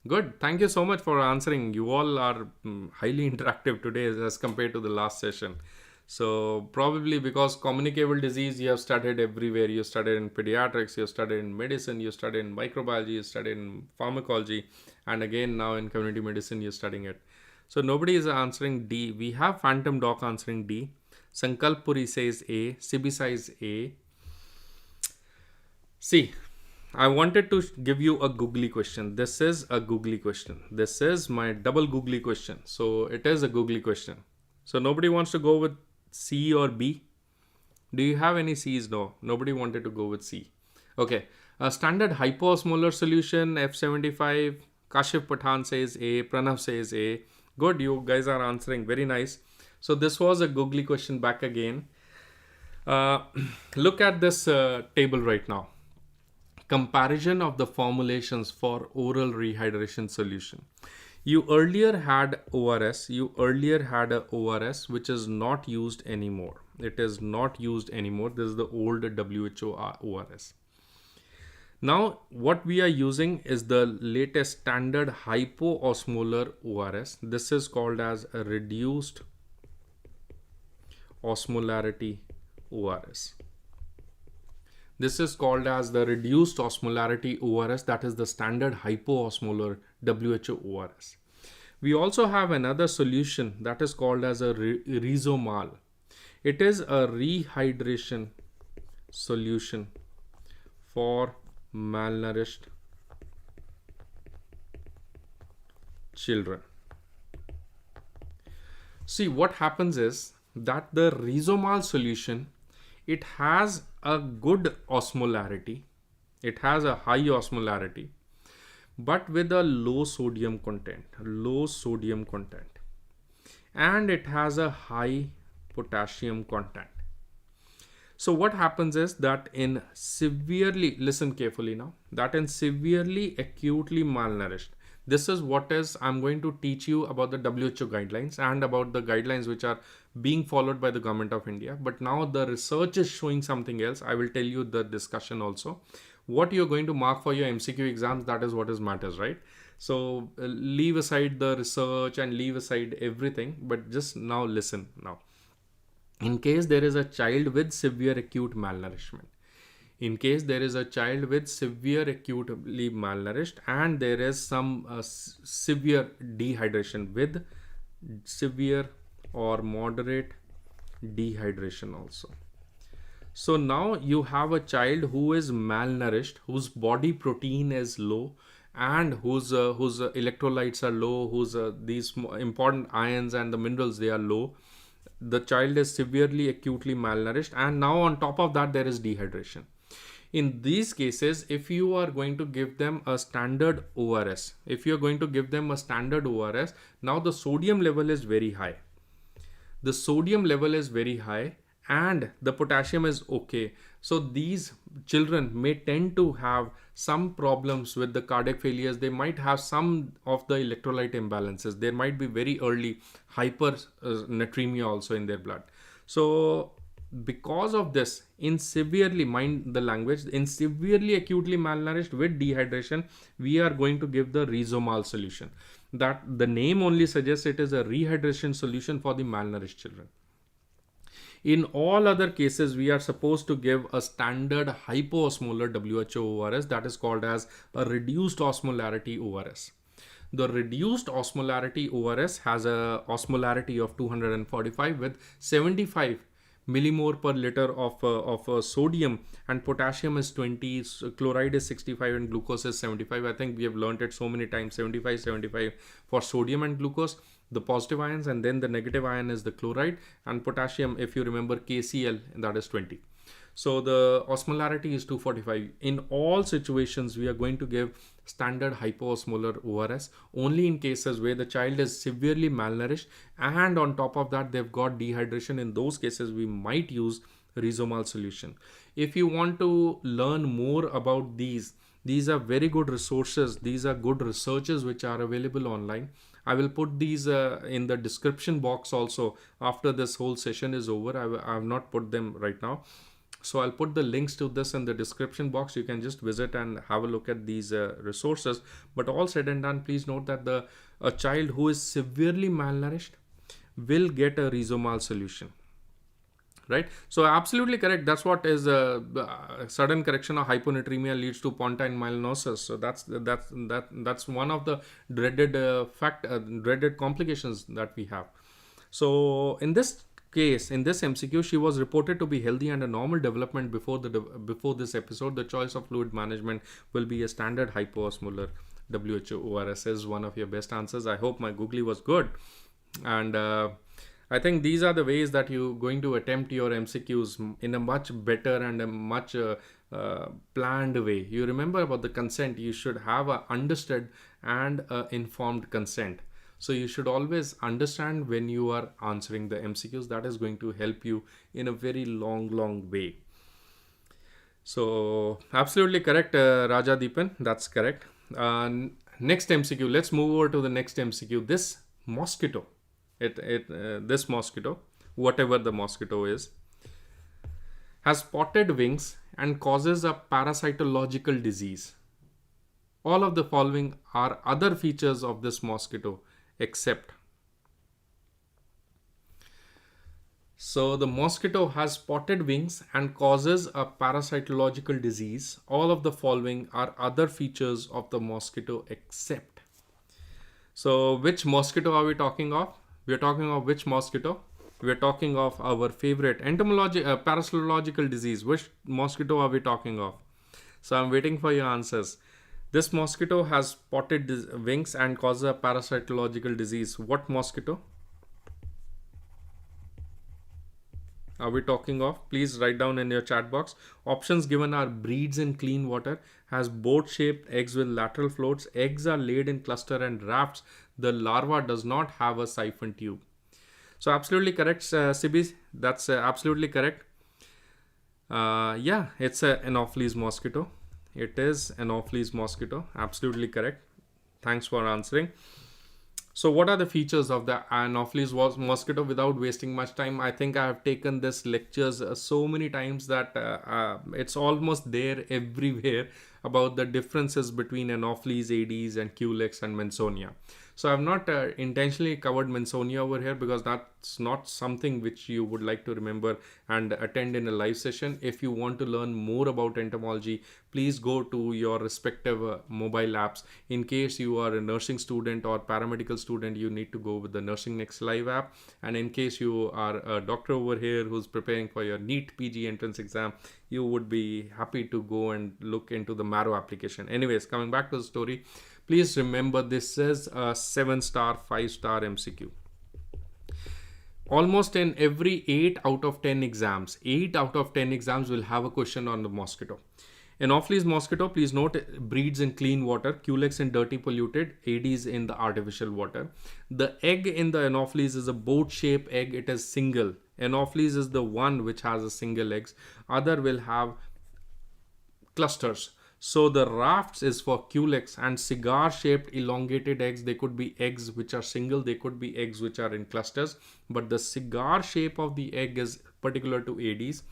Good. Thank you so much for answering. You all are highly interactive today as compared to the last session. So probably because communicable disease you have studied everywhere. You studied in pediatrics, you studied in medicine, you studied in microbiology, you studied in pharmacology, and again now in community medicine you're studying it. So nobody is answering D. We have Phantom Doc answering D. Sankalp Puri says A. Sibisa is A. See, I wanted to give you a googly question. This is a googly question. This is my double googly question. So it is a googly question. So nobody wants to go with C or B. Do you have any C's? No, nobody wanted to go with C. Okay, a standard hypoosmolar solution, F75. Kashif Pathan says A, Pranav says A. Good, you guys are answering, very nice. So this was a googly question back again. Uh, Look at this table right now. Comparison of the formulations for oral rehydration solution. You earlier had ORS, a ORS which is not used anymore. It is not used anymore. This is the old WHO ORS. Now, what we are using is the latest standard hypoosmolar ORS. This is called as a reduced osmolarity ORS. This is called as the reduced osmolarity ORS. That is the standard hypoosmolar WHO ORS. We also have another solution that is called as a Rizomal. It is a rehydration solution for malnourished children. See, what happens is that the Rizomal solution, it has a good osmolarity. It has a high osmolarity, but with a low sodium content. And it has a high potassium content. So what happens is that in severely, listen carefully now, that in severely acutely malnourished, this is what is, I'm going to teach you about the WHO guidelines and about the guidelines which are being followed by the government of India. But now the research is showing something else. I will tell you the discussion also. What you're going to mark for your MCQ exams, that is what is matters, right? So leave aside the research and leave aside everything, but just now listen now. In case there is a child with severe acute malnourishment, in case there is a child with severe acutely malnourished and there is some severe dehydration with severe or moderate dehydration also. So now you have a child who is malnourished, whose body protein is low and whose electrolytes are low, whose these important ions and the minerals, they are low. The child is severely acutely malnourished, and now on top of that there is dehydration. In these cases, if you are going to give them a standard ORS, now the sodium level is very high. And the potassium is okay. So these children may tend to have some problems with the cardiac failures. They might have some of the electrolyte imbalances. There might be very early hypernatremia also in their blood. So because of this, in severely, mind the language, in severely acutely malnourished with dehydration, we are going to give the Rizomal solution. That the name only suggests it is a rehydration solution for the malnourished children. In all other cases, we are supposed to give a standard hypoosmolar WHO ORS, that is called as a reduced osmolarity ORS. The reduced osmolarity ORS has a osmolarity of 245 with 75 millimole per liter of sodium, and potassium is 20, chloride is 65 and glucose is 75. I think we have learned it so many times, 75 for sodium and glucose, the positive ions, and then the negative ion is the chloride, and potassium, if you remember, KCl, that is 20. So the osmolarity is 245. In all situations, we are going to give standard hypoosmolar ORS only in cases where the child is severely malnourished and on top of that they've got dehydration. In those cases, we might use Rizomal solution. If you want to learn more about these are very good resources. These are good researches which are available online. I will put these in the description box also after this whole session is over. I have not put them right now. So I'll put the links to this in the description box. You can just visit and have a look at these resources. But all said and done, please note that a child who is severely malnourished will get a Rizomal solution. Right? So absolutely correct. That's what is sudden correction of hyponatremia leads to pontine melanosis. So that's one of the dreaded complications that we have. So in this case, in this MCQ, she was reported to be healthy and a normal development before this episode. The choice of fluid management will be a standard hypoosmolar WHO ORS is one of your best answers. I hope my googly was good, and I think these are the ways that you're going to attempt your MCQs in a much better and a much planned way. You remember about the consent, you should have a understood and a informed consent. So you should always understand when you are answering the MCQs. That is going to help you in a very long way. So absolutely correct, Raja Deepan. That's correct. Next MCQ. Let's move over to the next MCQ. This mosquito, this mosquito, whatever the mosquito is, has spotted wings and causes a parasitological disease. All of the following are other features of this mosquito except. So the mosquito has spotted wings and causes a parasitological disease. All of the following are other features of the mosquito except. So which mosquito are we talking of? We are talking of which mosquito? We are talking of our favorite parasitological disease. Which mosquito are we talking of? So I'm waiting for your answers. This mosquito has spotted wings and causes a parasitological disease. What mosquito are we talking of? Please write down in your chat box. Options given are breeds in clean water, has boat-shaped eggs with lateral floats, eggs are laid in cluster and rafts, the larva does not have a siphon tube. So absolutely correct, Sibi. That's absolutely correct. Yeah, it's an Anopheles mosquito. It is Anopheles mosquito. Absolutely correct. Thanks for answering. So what are the features of the Anopheles mosquito? Without wasting much time, I think I have taken this lectures so many times that it's almost there everywhere about the differences between Anopheles, Aedes and Culex and Mansonia. So I've not intentionally covered Mansonia over here because that's not something which you would like to remember and attend in a live session. If you want to learn more about entomology, please go to your respective mobile apps. In case you are a nursing student or paramedical student, you need to go with the Nursing Next Live app. And in case you are a doctor over here who's preparing for your NEET PG entrance exam, you would be happy to go and look into the Marrow application. Anyways, coming back to the story, please remember this is a 7-star, 5-star MCQ. Almost in every 8 out of 10 exams, 8 out of 10 exams will have a question on the mosquito. Anopheles mosquito, please note, breeds in clean water, Culex in dirty polluted, Aedes in the artificial water. The egg in the Anopheles is a boat-shaped egg. It is single. Anopheles is the one which has a single eggs. Other will have clusters. So the rafts is for Culex, and cigar-shaped elongated eggs. They could be eggs which are single. They could be eggs which are in clusters. But the cigar shape of the egg is particular to Aedes.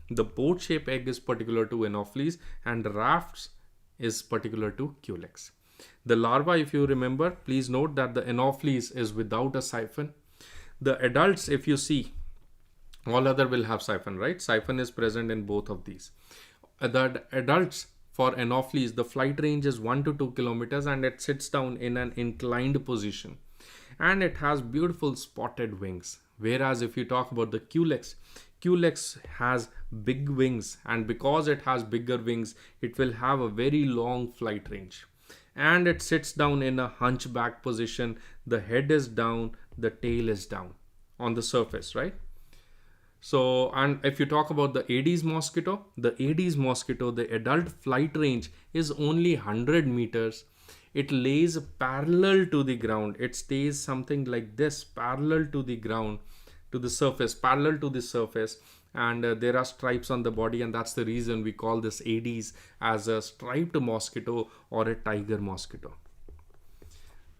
The boat-shaped egg is particular to Anopheles, and rafts is particular to Culex. The larva, if you remember, please note that the Anopheles is without a siphon. The adults, if you see, all other will have siphon, right? Siphon is present in both of these. The adults for Anopheles, the flight range is 1 to 2 kilometers and it sits down in an inclined position. And it has beautiful spotted wings. Whereas if you talk about the Culex, Culex has big wings, and because it has bigger wings, it will have a very long flight range. And it sits down in a hunchback position. The head is down, the tail is down on the surface, right? So, and if you talk about the Aedes mosquito, the adult flight range is only 100 meters. It lays parallel to the ground. It stays something like this, parallel to the ground, to the surface, parallel to the surface. And there are stripes on the body, and that's the reason we call this Aedes as a striped mosquito or a tiger mosquito.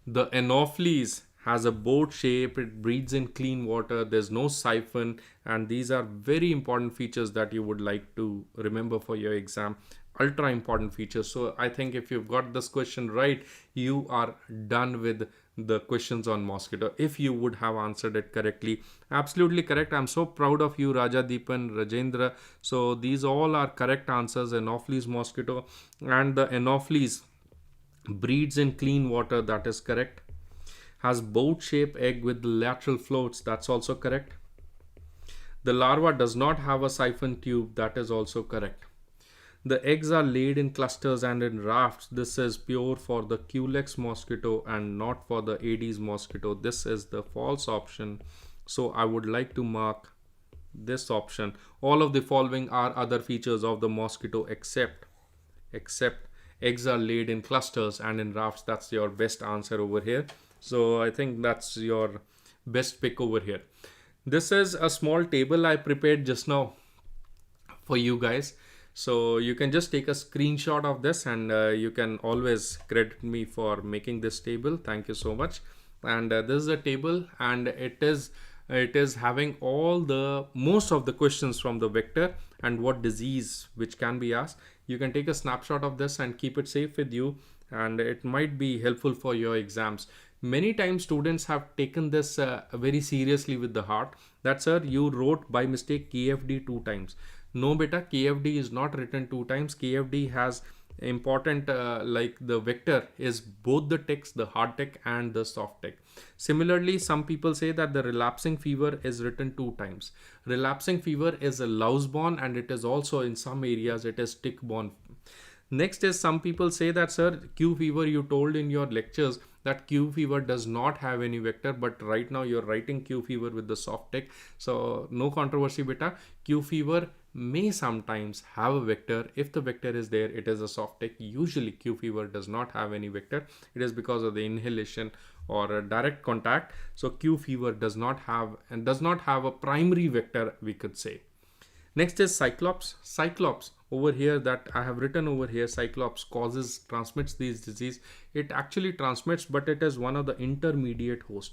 The Anopheles has a boat shape, it breeds in clean water, there's no siphon, and these are very important features that you would like to remember for your exam. Ultra important features. So I think if you've got this question right, you are done with the questions on mosquito, if you would have answered it correctly. Absolutely correct. I'm so proud of you, Raja Deepan, Rajendra. So these all are correct answers. Anopheles mosquito, and the Anopheles breeds in clean water, that is correct. Has boat-shaped egg with lateral floats, that's also correct. The larva does not have a siphon tube, that is also correct. The eggs are laid in clusters and in rafts. This is pure for the Culex mosquito and not for the Aedes mosquito. This is the false option. So I would like to mark this option. All of the following are other features of the mosquito except eggs are laid in clusters and in rafts. That's your best answer over here. So I think that's your best pick over here. This is a small table I prepared just now for you guys. So you can just take a screenshot of this, and you can always credit me for making this table. Thank you so much. And this is a table, and it is having all the most of the questions from the vector and what disease which can be asked. You can take a snapshot of this and keep it safe with you, and it might be helpful for your exams. Many times students have taken this very seriously with the heart, that sir, you wrote by mistake KFD 2 times. No beta, KFD is not written 2 times. KFD has important like the vector is both the text, the hard text and the soft text. Similarly, some people say that the relapsing fever is written 2 times. Relapsing fever is a louse-borne, and it is also in some areas it is tick-borne. Next is, some people say that sir, Q fever, you told in your lectures that Q fever does not have any vector, but right now you're writing Q fever with the soft text. So no controversy beta. Q fever may sometimes have a vector. If the vector is there, it is a soft text. Usually Q fever does not have any vector. It is because of the inhalation or a direct contact. So Q fever does not have a primary vector, we could say. Next is Cyclops. Cyclops over here that I have written over here, Cyclops transmits these disease. It actually transmits, but it is one of the intermediate host.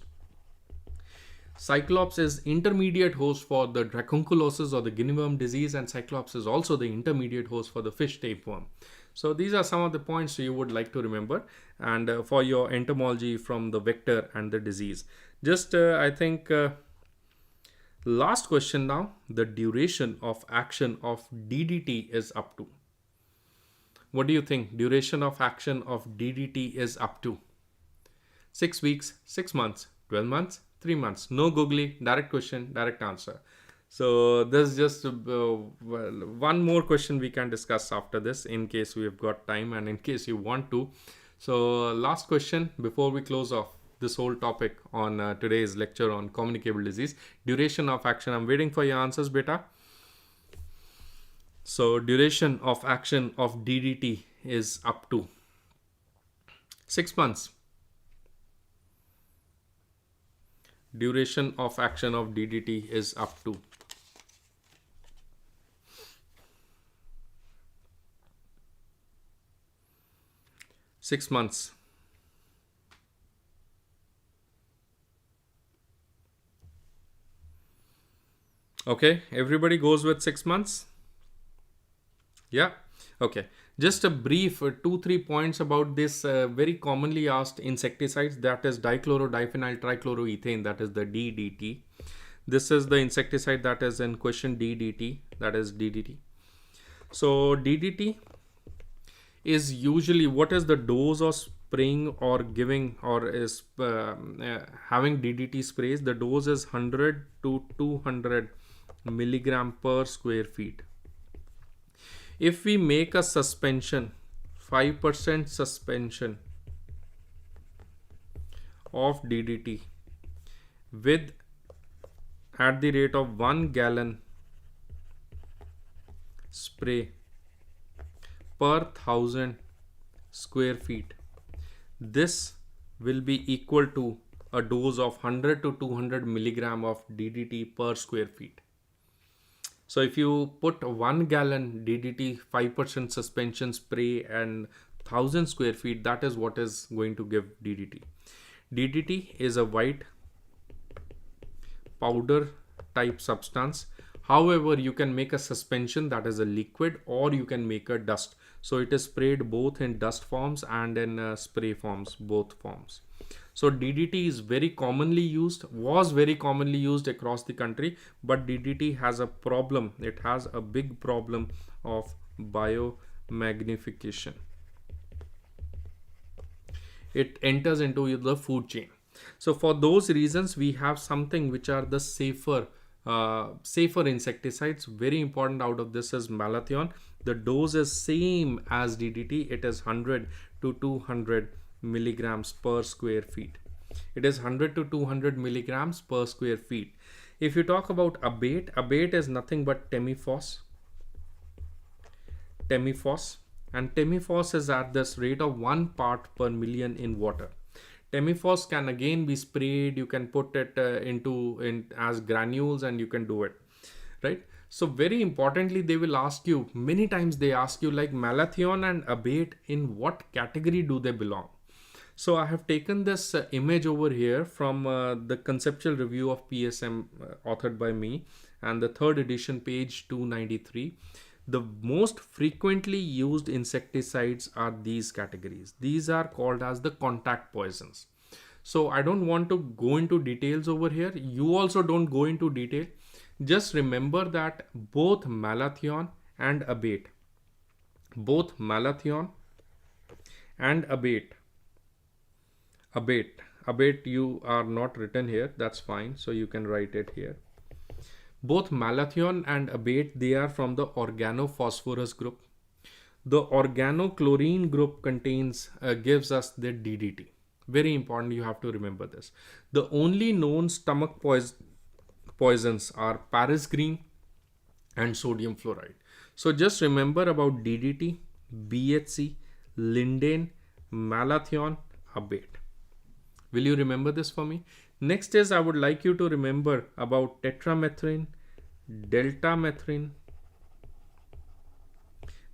Cyclops is intermediate host for the dracunculosis or the guinea worm disease, and Cyclops is also the intermediate host for the fish tapeworm. So these are some of the points you would like to remember, and for your entomology from the vector and the disease. Just I think last question now, the duration of action of DDT is up to. What do you think? Duration of action of DDT is up to 6 weeks, 6 months, 12 months, 3 months. No googly, direct question, direct answer. So this is just one more question we can discuss after this in case we have got time and in case you want to. So last question before we close off this whole topic on today's lecture on communicable disease. Duration of action. I'm waiting for your answers, beta. So duration of action of DDT is up to 6 months. Duration of action of DDT is up to 6 months. Okay, everybody goes with 6 months. Yeah, okay. Just a brief 2-3 points about this very commonly asked insecticides, that is dichlorodiphenyl trichloroethane, that is the DDT. This is the insecticide that is in question, DDT, that is DDT. So DDT is usually, what is the dose of spraying or giving or is having DDT sprays? The dose is 100 to 200 milligram per square feet. If we make a suspension, 5% suspension of DDT with at the rate of 1 gallon spray per 1000 square feet, this will be equal to a dose of 100 to 200 milligram of DDT per square feet. So if you put 1 gallon DDT 5% suspension spray and 1000 square feet, that is what is going to give DDT. DDT is a white powder type substance. However, you can make a suspension, that is a liquid, or you can make a dust. So it is sprayed both in dust forms and in spray forms, both forms. So DDT is very commonly used, was very commonly used across the country, but DDT has a problem. It has a big problem of biomagnification. It enters into the food chain. So for those reasons, we have something which are the safer insecticides. Very important out of this is malathion. The dose is same as DDT. It is 100 to 200 milligrams per square feet. It is 100 to 200 milligrams per square feet. If you talk about abate is nothing but Temifos. And Temifos is at this rate of 1 part per million in water. Temifos can again be sprayed. You can put it in as granules, and you can do it, right? So very importantly, they will ask you many times. They ask you like malathion and abate, in what category do they belong? So I have taken this image over here from the conceptual review of PSM authored by me, and the third edition, page 293. The most frequently used insecticides are these categories. These are called as the contact poisons. So I don't want to go into details over here. You also don't go into detail. Just remember that both malathion and abate, abate you are not written here, that's fine, so you can write it here. Both malathion and abate, they are from the organophosphorus group. The organochlorine group gives us the DDT. Very important, you have to remember this. The only known stomach poisons are Paris green and sodium fluoride. So just remember about DDT, BHC, lindane, malathion, abate. Will you remember this for me? Next is, I would like you to remember about tetramethrin, deltamethrin.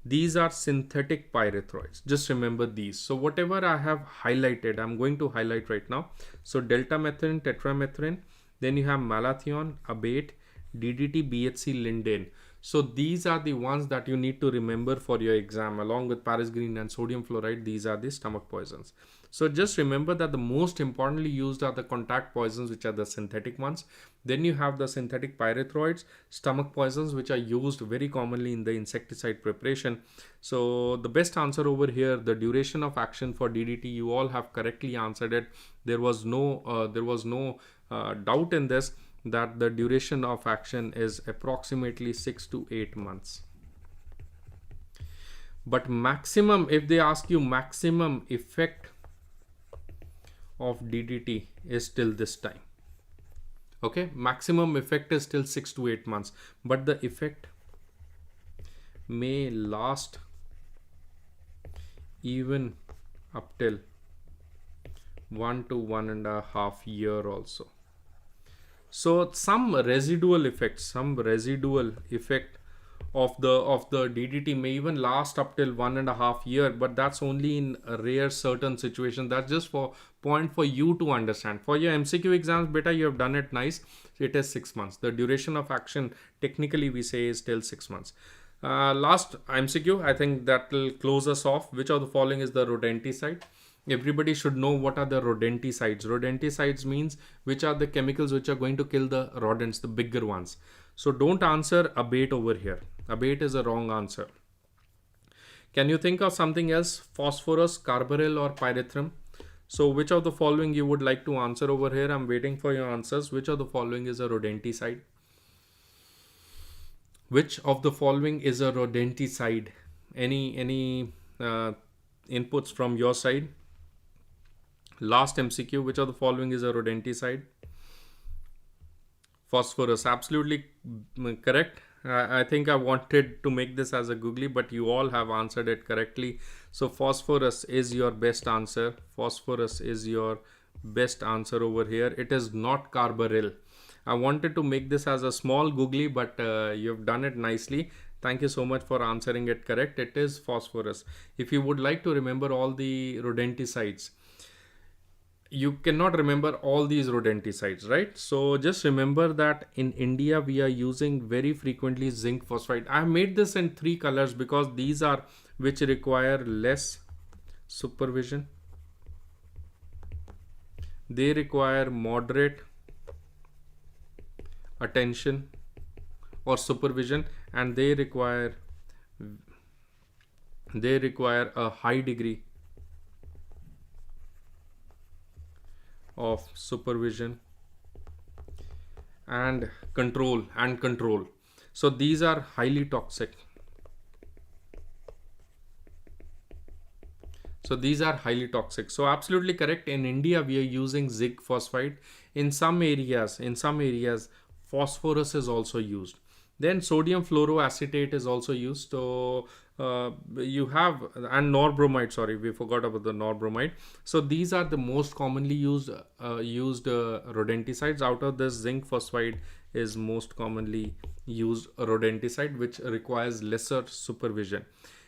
These are synthetic pyrethroids. Just remember these. So whatever I have highlighted, I'm going to highlight right now. So deltamethrin, tetramethrin, then you have malathion, abate, DDT, BHC, lindane. So these are the ones that you need to remember for your exam, along with Paris green and sodium fluoride. These are the stomach poisons. So just remember that the most importantly used are the contact poisons, which are the synthetic ones. Then you have the synthetic pyrethroids, stomach poisons, which are used very commonly in the insecticide preparation. So the best answer over here, the duration of action for DDT, you all have correctly answered it. There was no doubt in this, that the duration of action is approximately 6 to 8 months. But maximum, if they ask you maximum effect of DDT is till this time. Okay, maximum effect is till 6 to 8 months, but the effect may last even up till 1 to 1.5 years also. So some residual effect of the DDT may even last up till 1.5 years, but that's only in a rare certain situation. That's just for point for you to understand. For your MCQ exams, beta, you have done it nice. It is 6 months. The duration of action technically we say is till 6 months. Last MCQ, I think that will close us off. Which of the following is the rodenticide? Everybody should know what are the rodenticides. Rodenticides means which are the chemicals which are going to kill the rodents, the bigger ones. So don't answer abate over here. Abate is a wrong answer. Can you think of something else? Phosphorus, carbaryl, or pyrethrum? So which of the following you would like to answer over here? I'm waiting for your answers. Which of the following is a rodenticide? Which of the following is a rodenticide? Any inputs from your side? Last MCQ, which of the following is a rodenticide? Phosphorus, absolutely correct. I think I wanted to make this as a googly, but you all have answered it correctly. So phosphorus is your best answer. Phosphorus is your best answer over here. It is not carbaryl. I wanted to make this as a small googly, but you've done it nicely. Thank you so much for answering it correct. It is phosphorus. If you would like to remember all the rodenticides, you cannot remember all these rodenticides, right? So just remember that in India we are using very frequently zinc phosphide. I have made this in 3 colors because these are which require less supervision. They require moderate attention or supervision, and they require a high degree of supervision and control. So these are highly toxic. So these are highly toxic. So absolutely correct. In India, we are using zinc phosphide. In some areas, phosphorus is also used. Then sodium fluoroacetate is also used. So you have, and norbromide. Sorry, we forgot about the norbromide. So these are the most commonly used rodenticides. Out of this, zinc phosphide is most commonly used rodenticide, which requires lesser supervision.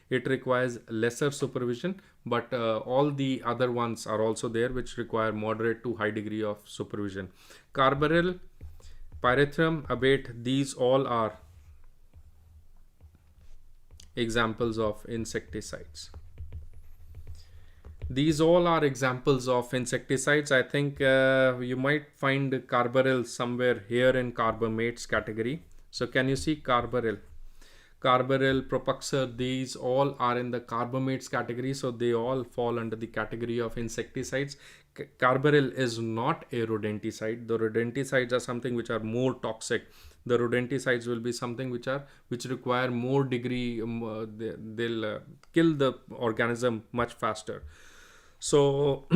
It requires lesser supervision, but all the other ones are also there, which require moderate to high degree of supervision. Carbaryl, pyrethrum, abate, these all are examples of insecticides. These all are examples of insecticides. I think you might find carbaryl somewhere here in carbamates category. So can you see carbaryl? Carbaryl, Propuxer, these all are in the carbamates category, so they all fall under the category of insecticides. Carbaryl is not a rodenticide. The rodenticides are something which are more toxic. The rodenticides will be something which require more degree. They'll kill the organism much faster. So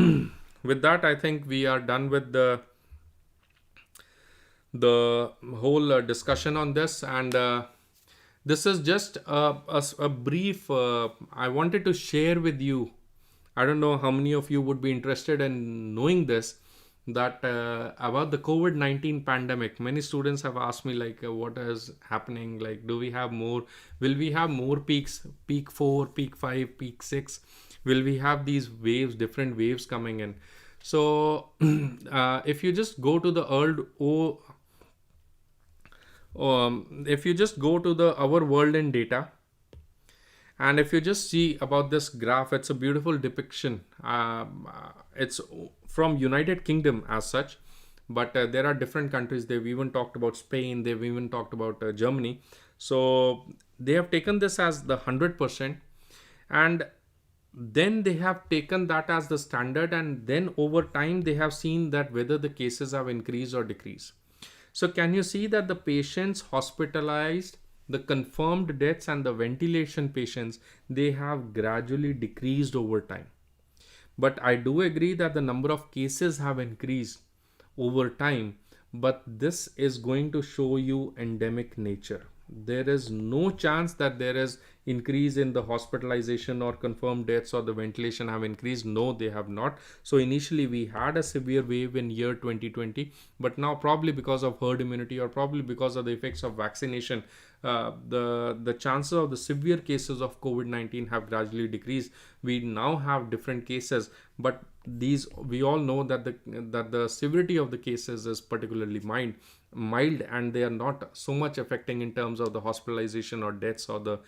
with that, I think we are done with the whole discussion on this, and this is just a brief. I wanted to share with you. I don't know how many of you would be interested in knowing this, that about the COVID-19 pandemic. Many students have asked me like, what is happening? Like, do we have more? Will we have more peaks? Peak 4, peak 5, peak 6? Will we have these waves, different waves coming in? So if you just go to the if you just go to the our world in data, and if you just see about this graph, it's a beautiful depiction. It's from United Kingdom as such, but there are different countries. They've even talked about Spain. They've even talked about Germany. So they have taken this as the 100%, and then they have taken that as the standard, and then over time they have seen that whether the cases have increased or decreased. So can you see that the patients hospitalized, the confirmed deaths and the ventilation patients, they have gradually decreased over time. But I do agree that the number of cases have increased over time, but this is going to show you endemic nature. There is no chance that there is increase in the hospitalization or confirmed deaths or the ventilation have increased. No, they have not. So initially we had a severe wave in year 2020, but now probably because of herd immunity or probably because of the effects of vaccination, the chances of the severe cases of COVID-19 have gradually decreased. We now have different cases, but these, we all know that the severity of the cases is particularly mild, and they are not so much affecting in terms of the hospitalization or deaths or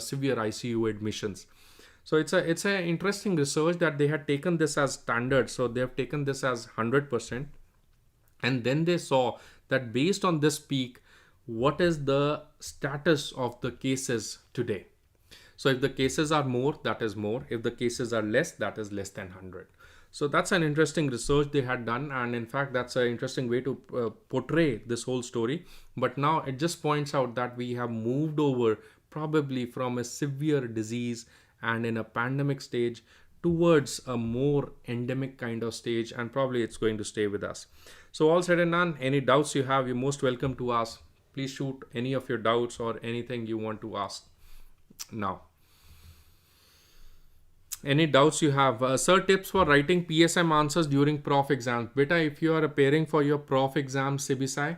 severe ICU admissions. So it's a interesting research that they had taken this as standard. So they have taken this as 100%, and then they saw that based on this peak, what is the status of the cases today. So if the cases are more, that is more. If the cases are less, that is less than 100. So that's an interesting research they had done, and in fact that's an interesting way to portray this whole story. But now it just points out that we have moved over probably from a severe disease and in a pandemic stage towards a more endemic kind of stage, and probably it's going to stay with us. So all said and done, any doubts you have, you're most welcome to ask. Please shoot any of your doubts or anything you want to ask now. Any doubts you have? Sir, tips for writing PSM answers during prof exams. Beta, if you are appearing for your prof exam, CBSI,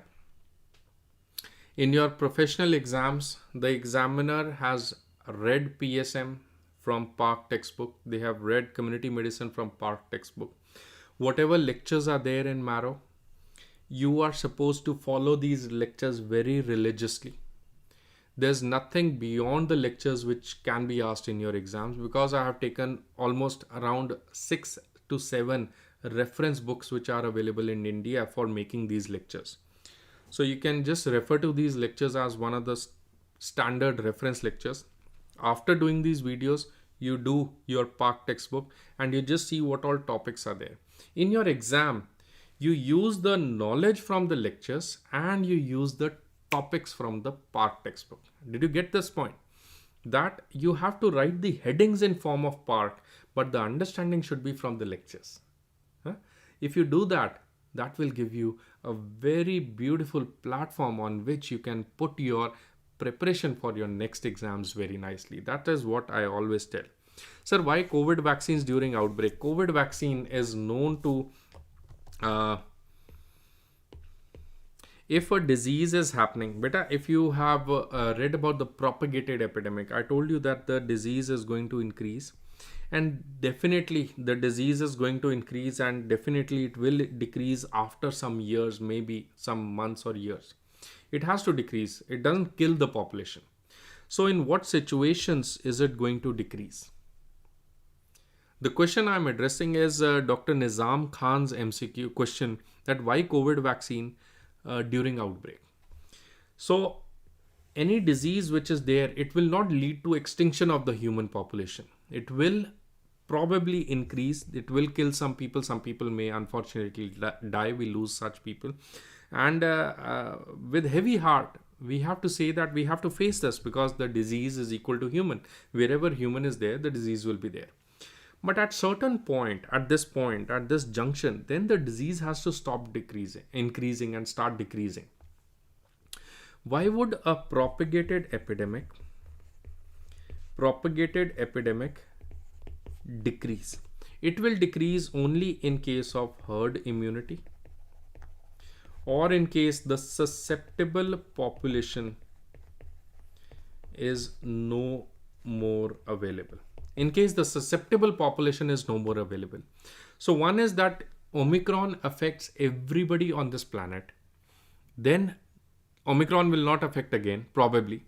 in your professional exams, the examiner has read PSM from Park textbook. They have read community medicine from Park textbook. Whatever lectures are there in Marrow, you are supposed to follow these lectures very religiously. There's nothing beyond the lectures which can be asked in your exams, because I have taken almost around 6 to 7 reference books which are available in India for making these lectures. So you can just refer to these lectures as one of the standard reference lectures. After doing these videos, you do your Park textbook and you just see what all topics are there. In your exam, you use the knowledge from the lectures and you use the topics from the Park textbook. Did you get this point? That you have to write the headings in form of Park, but the understanding should be from the lectures. Huh? If you do that, that will give you a very beautiful platform on which you can put your preparation for your next exams very nicely. That is what I always tell. Sir, why COVID vaccines during outbreak? COVID vaccine is known to, if a disease is happening, beta, if you have read about the propagated epidemic, I told you that the disease is going to increase, and definitely the disease is going to increase, and definitely it will decrease after some years, maybe some months or years. It has to decrease. It doesn't kill the population. So in what situations is it going to decrease? The question I'm addressing is Dr. Nizam Khan's MCQ question, that why COVID vaccine during outbreak. So any disease which is there, it will not lead to extinction of the human population. It will probably increase. It will kill some people. Some people may unfortunately die. We lose such people. And with heavy heart, we have to say that we have to face this, because the disease is equal to human. Wherever human is there, the disease will be there. But at certain point, at this junction, then the disease has to stop increasing and start decreasing. Why would a propagated epidemic decrease? It will decrease only in case of herd immunity, or in case the susceptible population is no more available. In case the susceptible population is no more available. So one is that Omicron affects everybody on this planet. Then Omicron will not affect again, probably.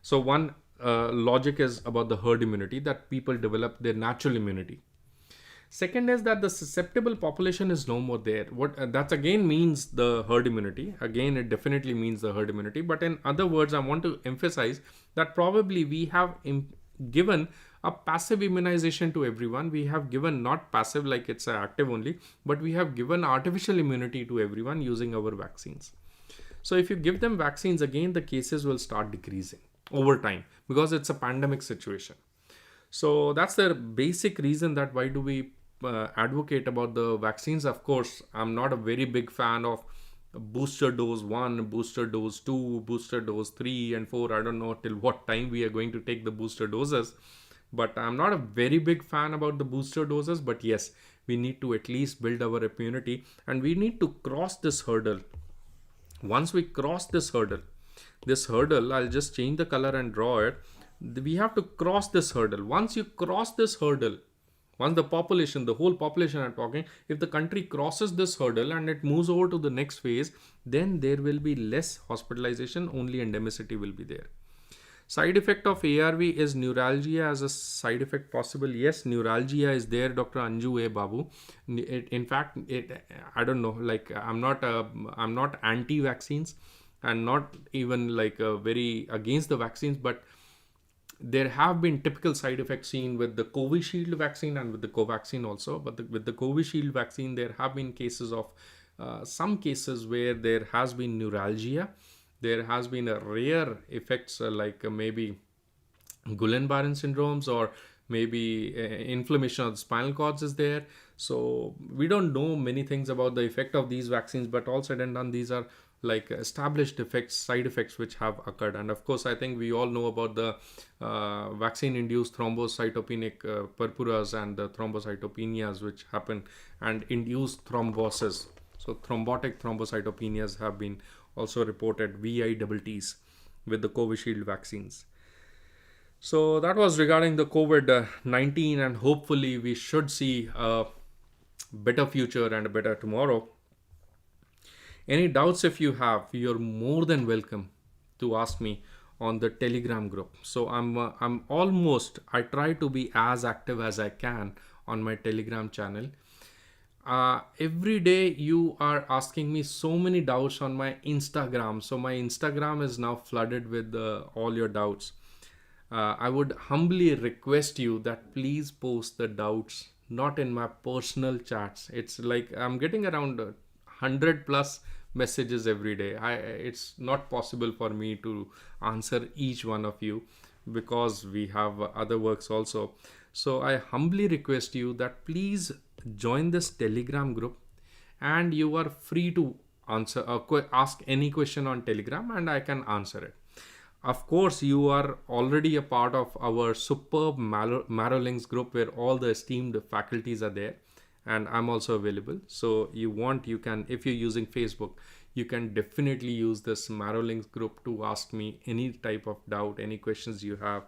So one logic is about the herd immunity, that people develop their natural immunity. Second is that the susceptible population is no more there. What that again means the herd immunity. Again, it definitely means the herd immunity. But in other words, I want to emphasize that probably we have given a passive immunization to everyone. We have given not passive like it's active only, but we have given artificial immunity to everyone using our vaccines. So if you give them vaccines, again, the cases will start decreasing over time, because it's a pandemic situation. So that's the basic reason that why do we advocate about the vaccines. Of course, I'm not a very big fan of booster dose 1, booster dose 2, booster dose 3 and 4. I don't know till what time we are going to take the booster doses, but I'm not a very big fan about the booster doses. But yes, we need to at least build our immunity, and we need to cross this hurdle. Once we cross this hurdle, I'll just change the color and draw it. We have to cross this hurdle. Once you cross this hurdle, once the population, the whole population I'm talking, if the country crosses this hurdle and it moves over to the next phase, then there will be less hospitalization, only endemicity will be there. Side effect of ARV is neuralgia as a side effect possible. Yes, neuralgia is there, Dr. Anju A. Babu. In fact, I don't know, like I'm not anti-vaccines and not even like very against the vaccines, but there have been typical side effects seen with the Covishield vaccine and with the Covaxin also. But with the Covishield vaccine, there have been cases of some cases where there has been neuralgia. There has been a rare effects like maybe Guillain-Barré syndromes, or maybe inflammation of the spinal cords is there. So we don't know many things about the effect of these vaccines, but all said and done, these are like established effects, side effects which have occurred. And of course, I think we all know about the vaccine-induced thrombocytopenic purpuras and the thrombocytopenias which happen and induce thrombosis. So thrombotic thrombocytopenias have been also reported, VITTs, with the Covishield vaccines. So that was regarding the COVID-19, and hopefully we should see a better future and a better tomorrow. Any doubts if you have, you're more than welcome to ask me on the Telegram group. So I try to be as active as I can on my Telegram channel. Every day you are asking me so many doubts on my Instagram. So my Instagram is now flooded with all your doubts. I would humbly request you that please post the doubts, not in my personal chats. It's like I'm getting around 100 plus messages every day. It's not possible for me to answer each one of you. because we have other works also. So I humbly request you that please join this Telegram group, and you are free to answer ask any question on Telegram, and I can answer it. Of course, you are already a part of our superb Marolinks group, where all the esteemed faculties are there, and I'm also available. So you can, if you're using Facebook, you can definitely use this Marolinks group to ask me any type of doubt, any questions you have.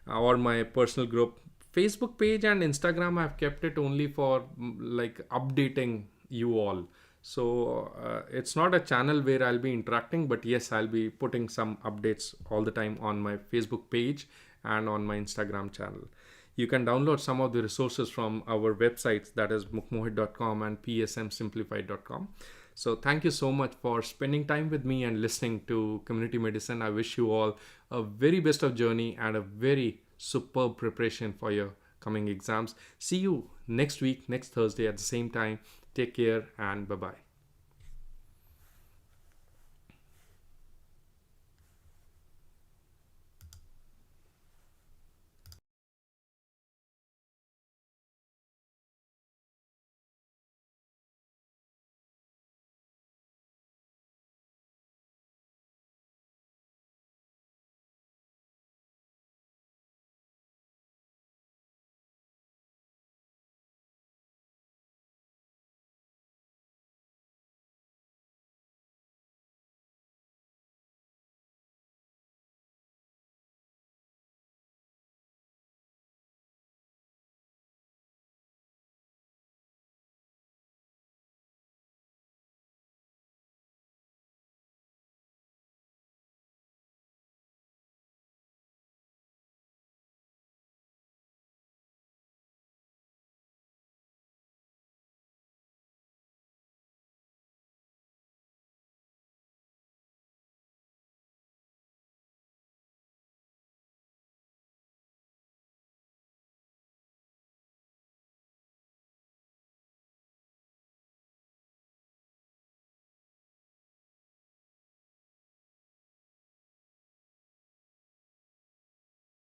Or my personal group, Facebook page and Instagram, I've kept it only for like updating you all. So it's not a channel where I'll be interacting, but yes, I'll be putting some updates all the time on my Facebook page and on my Instagram channel. You can download some of the resources from our websites, that is mukhmohit.com and psmsimplified.com. So thank you so much for spending time with me and listening to Community Medicine. I wish you all a very best of journey and a very superb preparation for your coming exams. See you next week, next Thursday at the same time. Take care and bye-bye.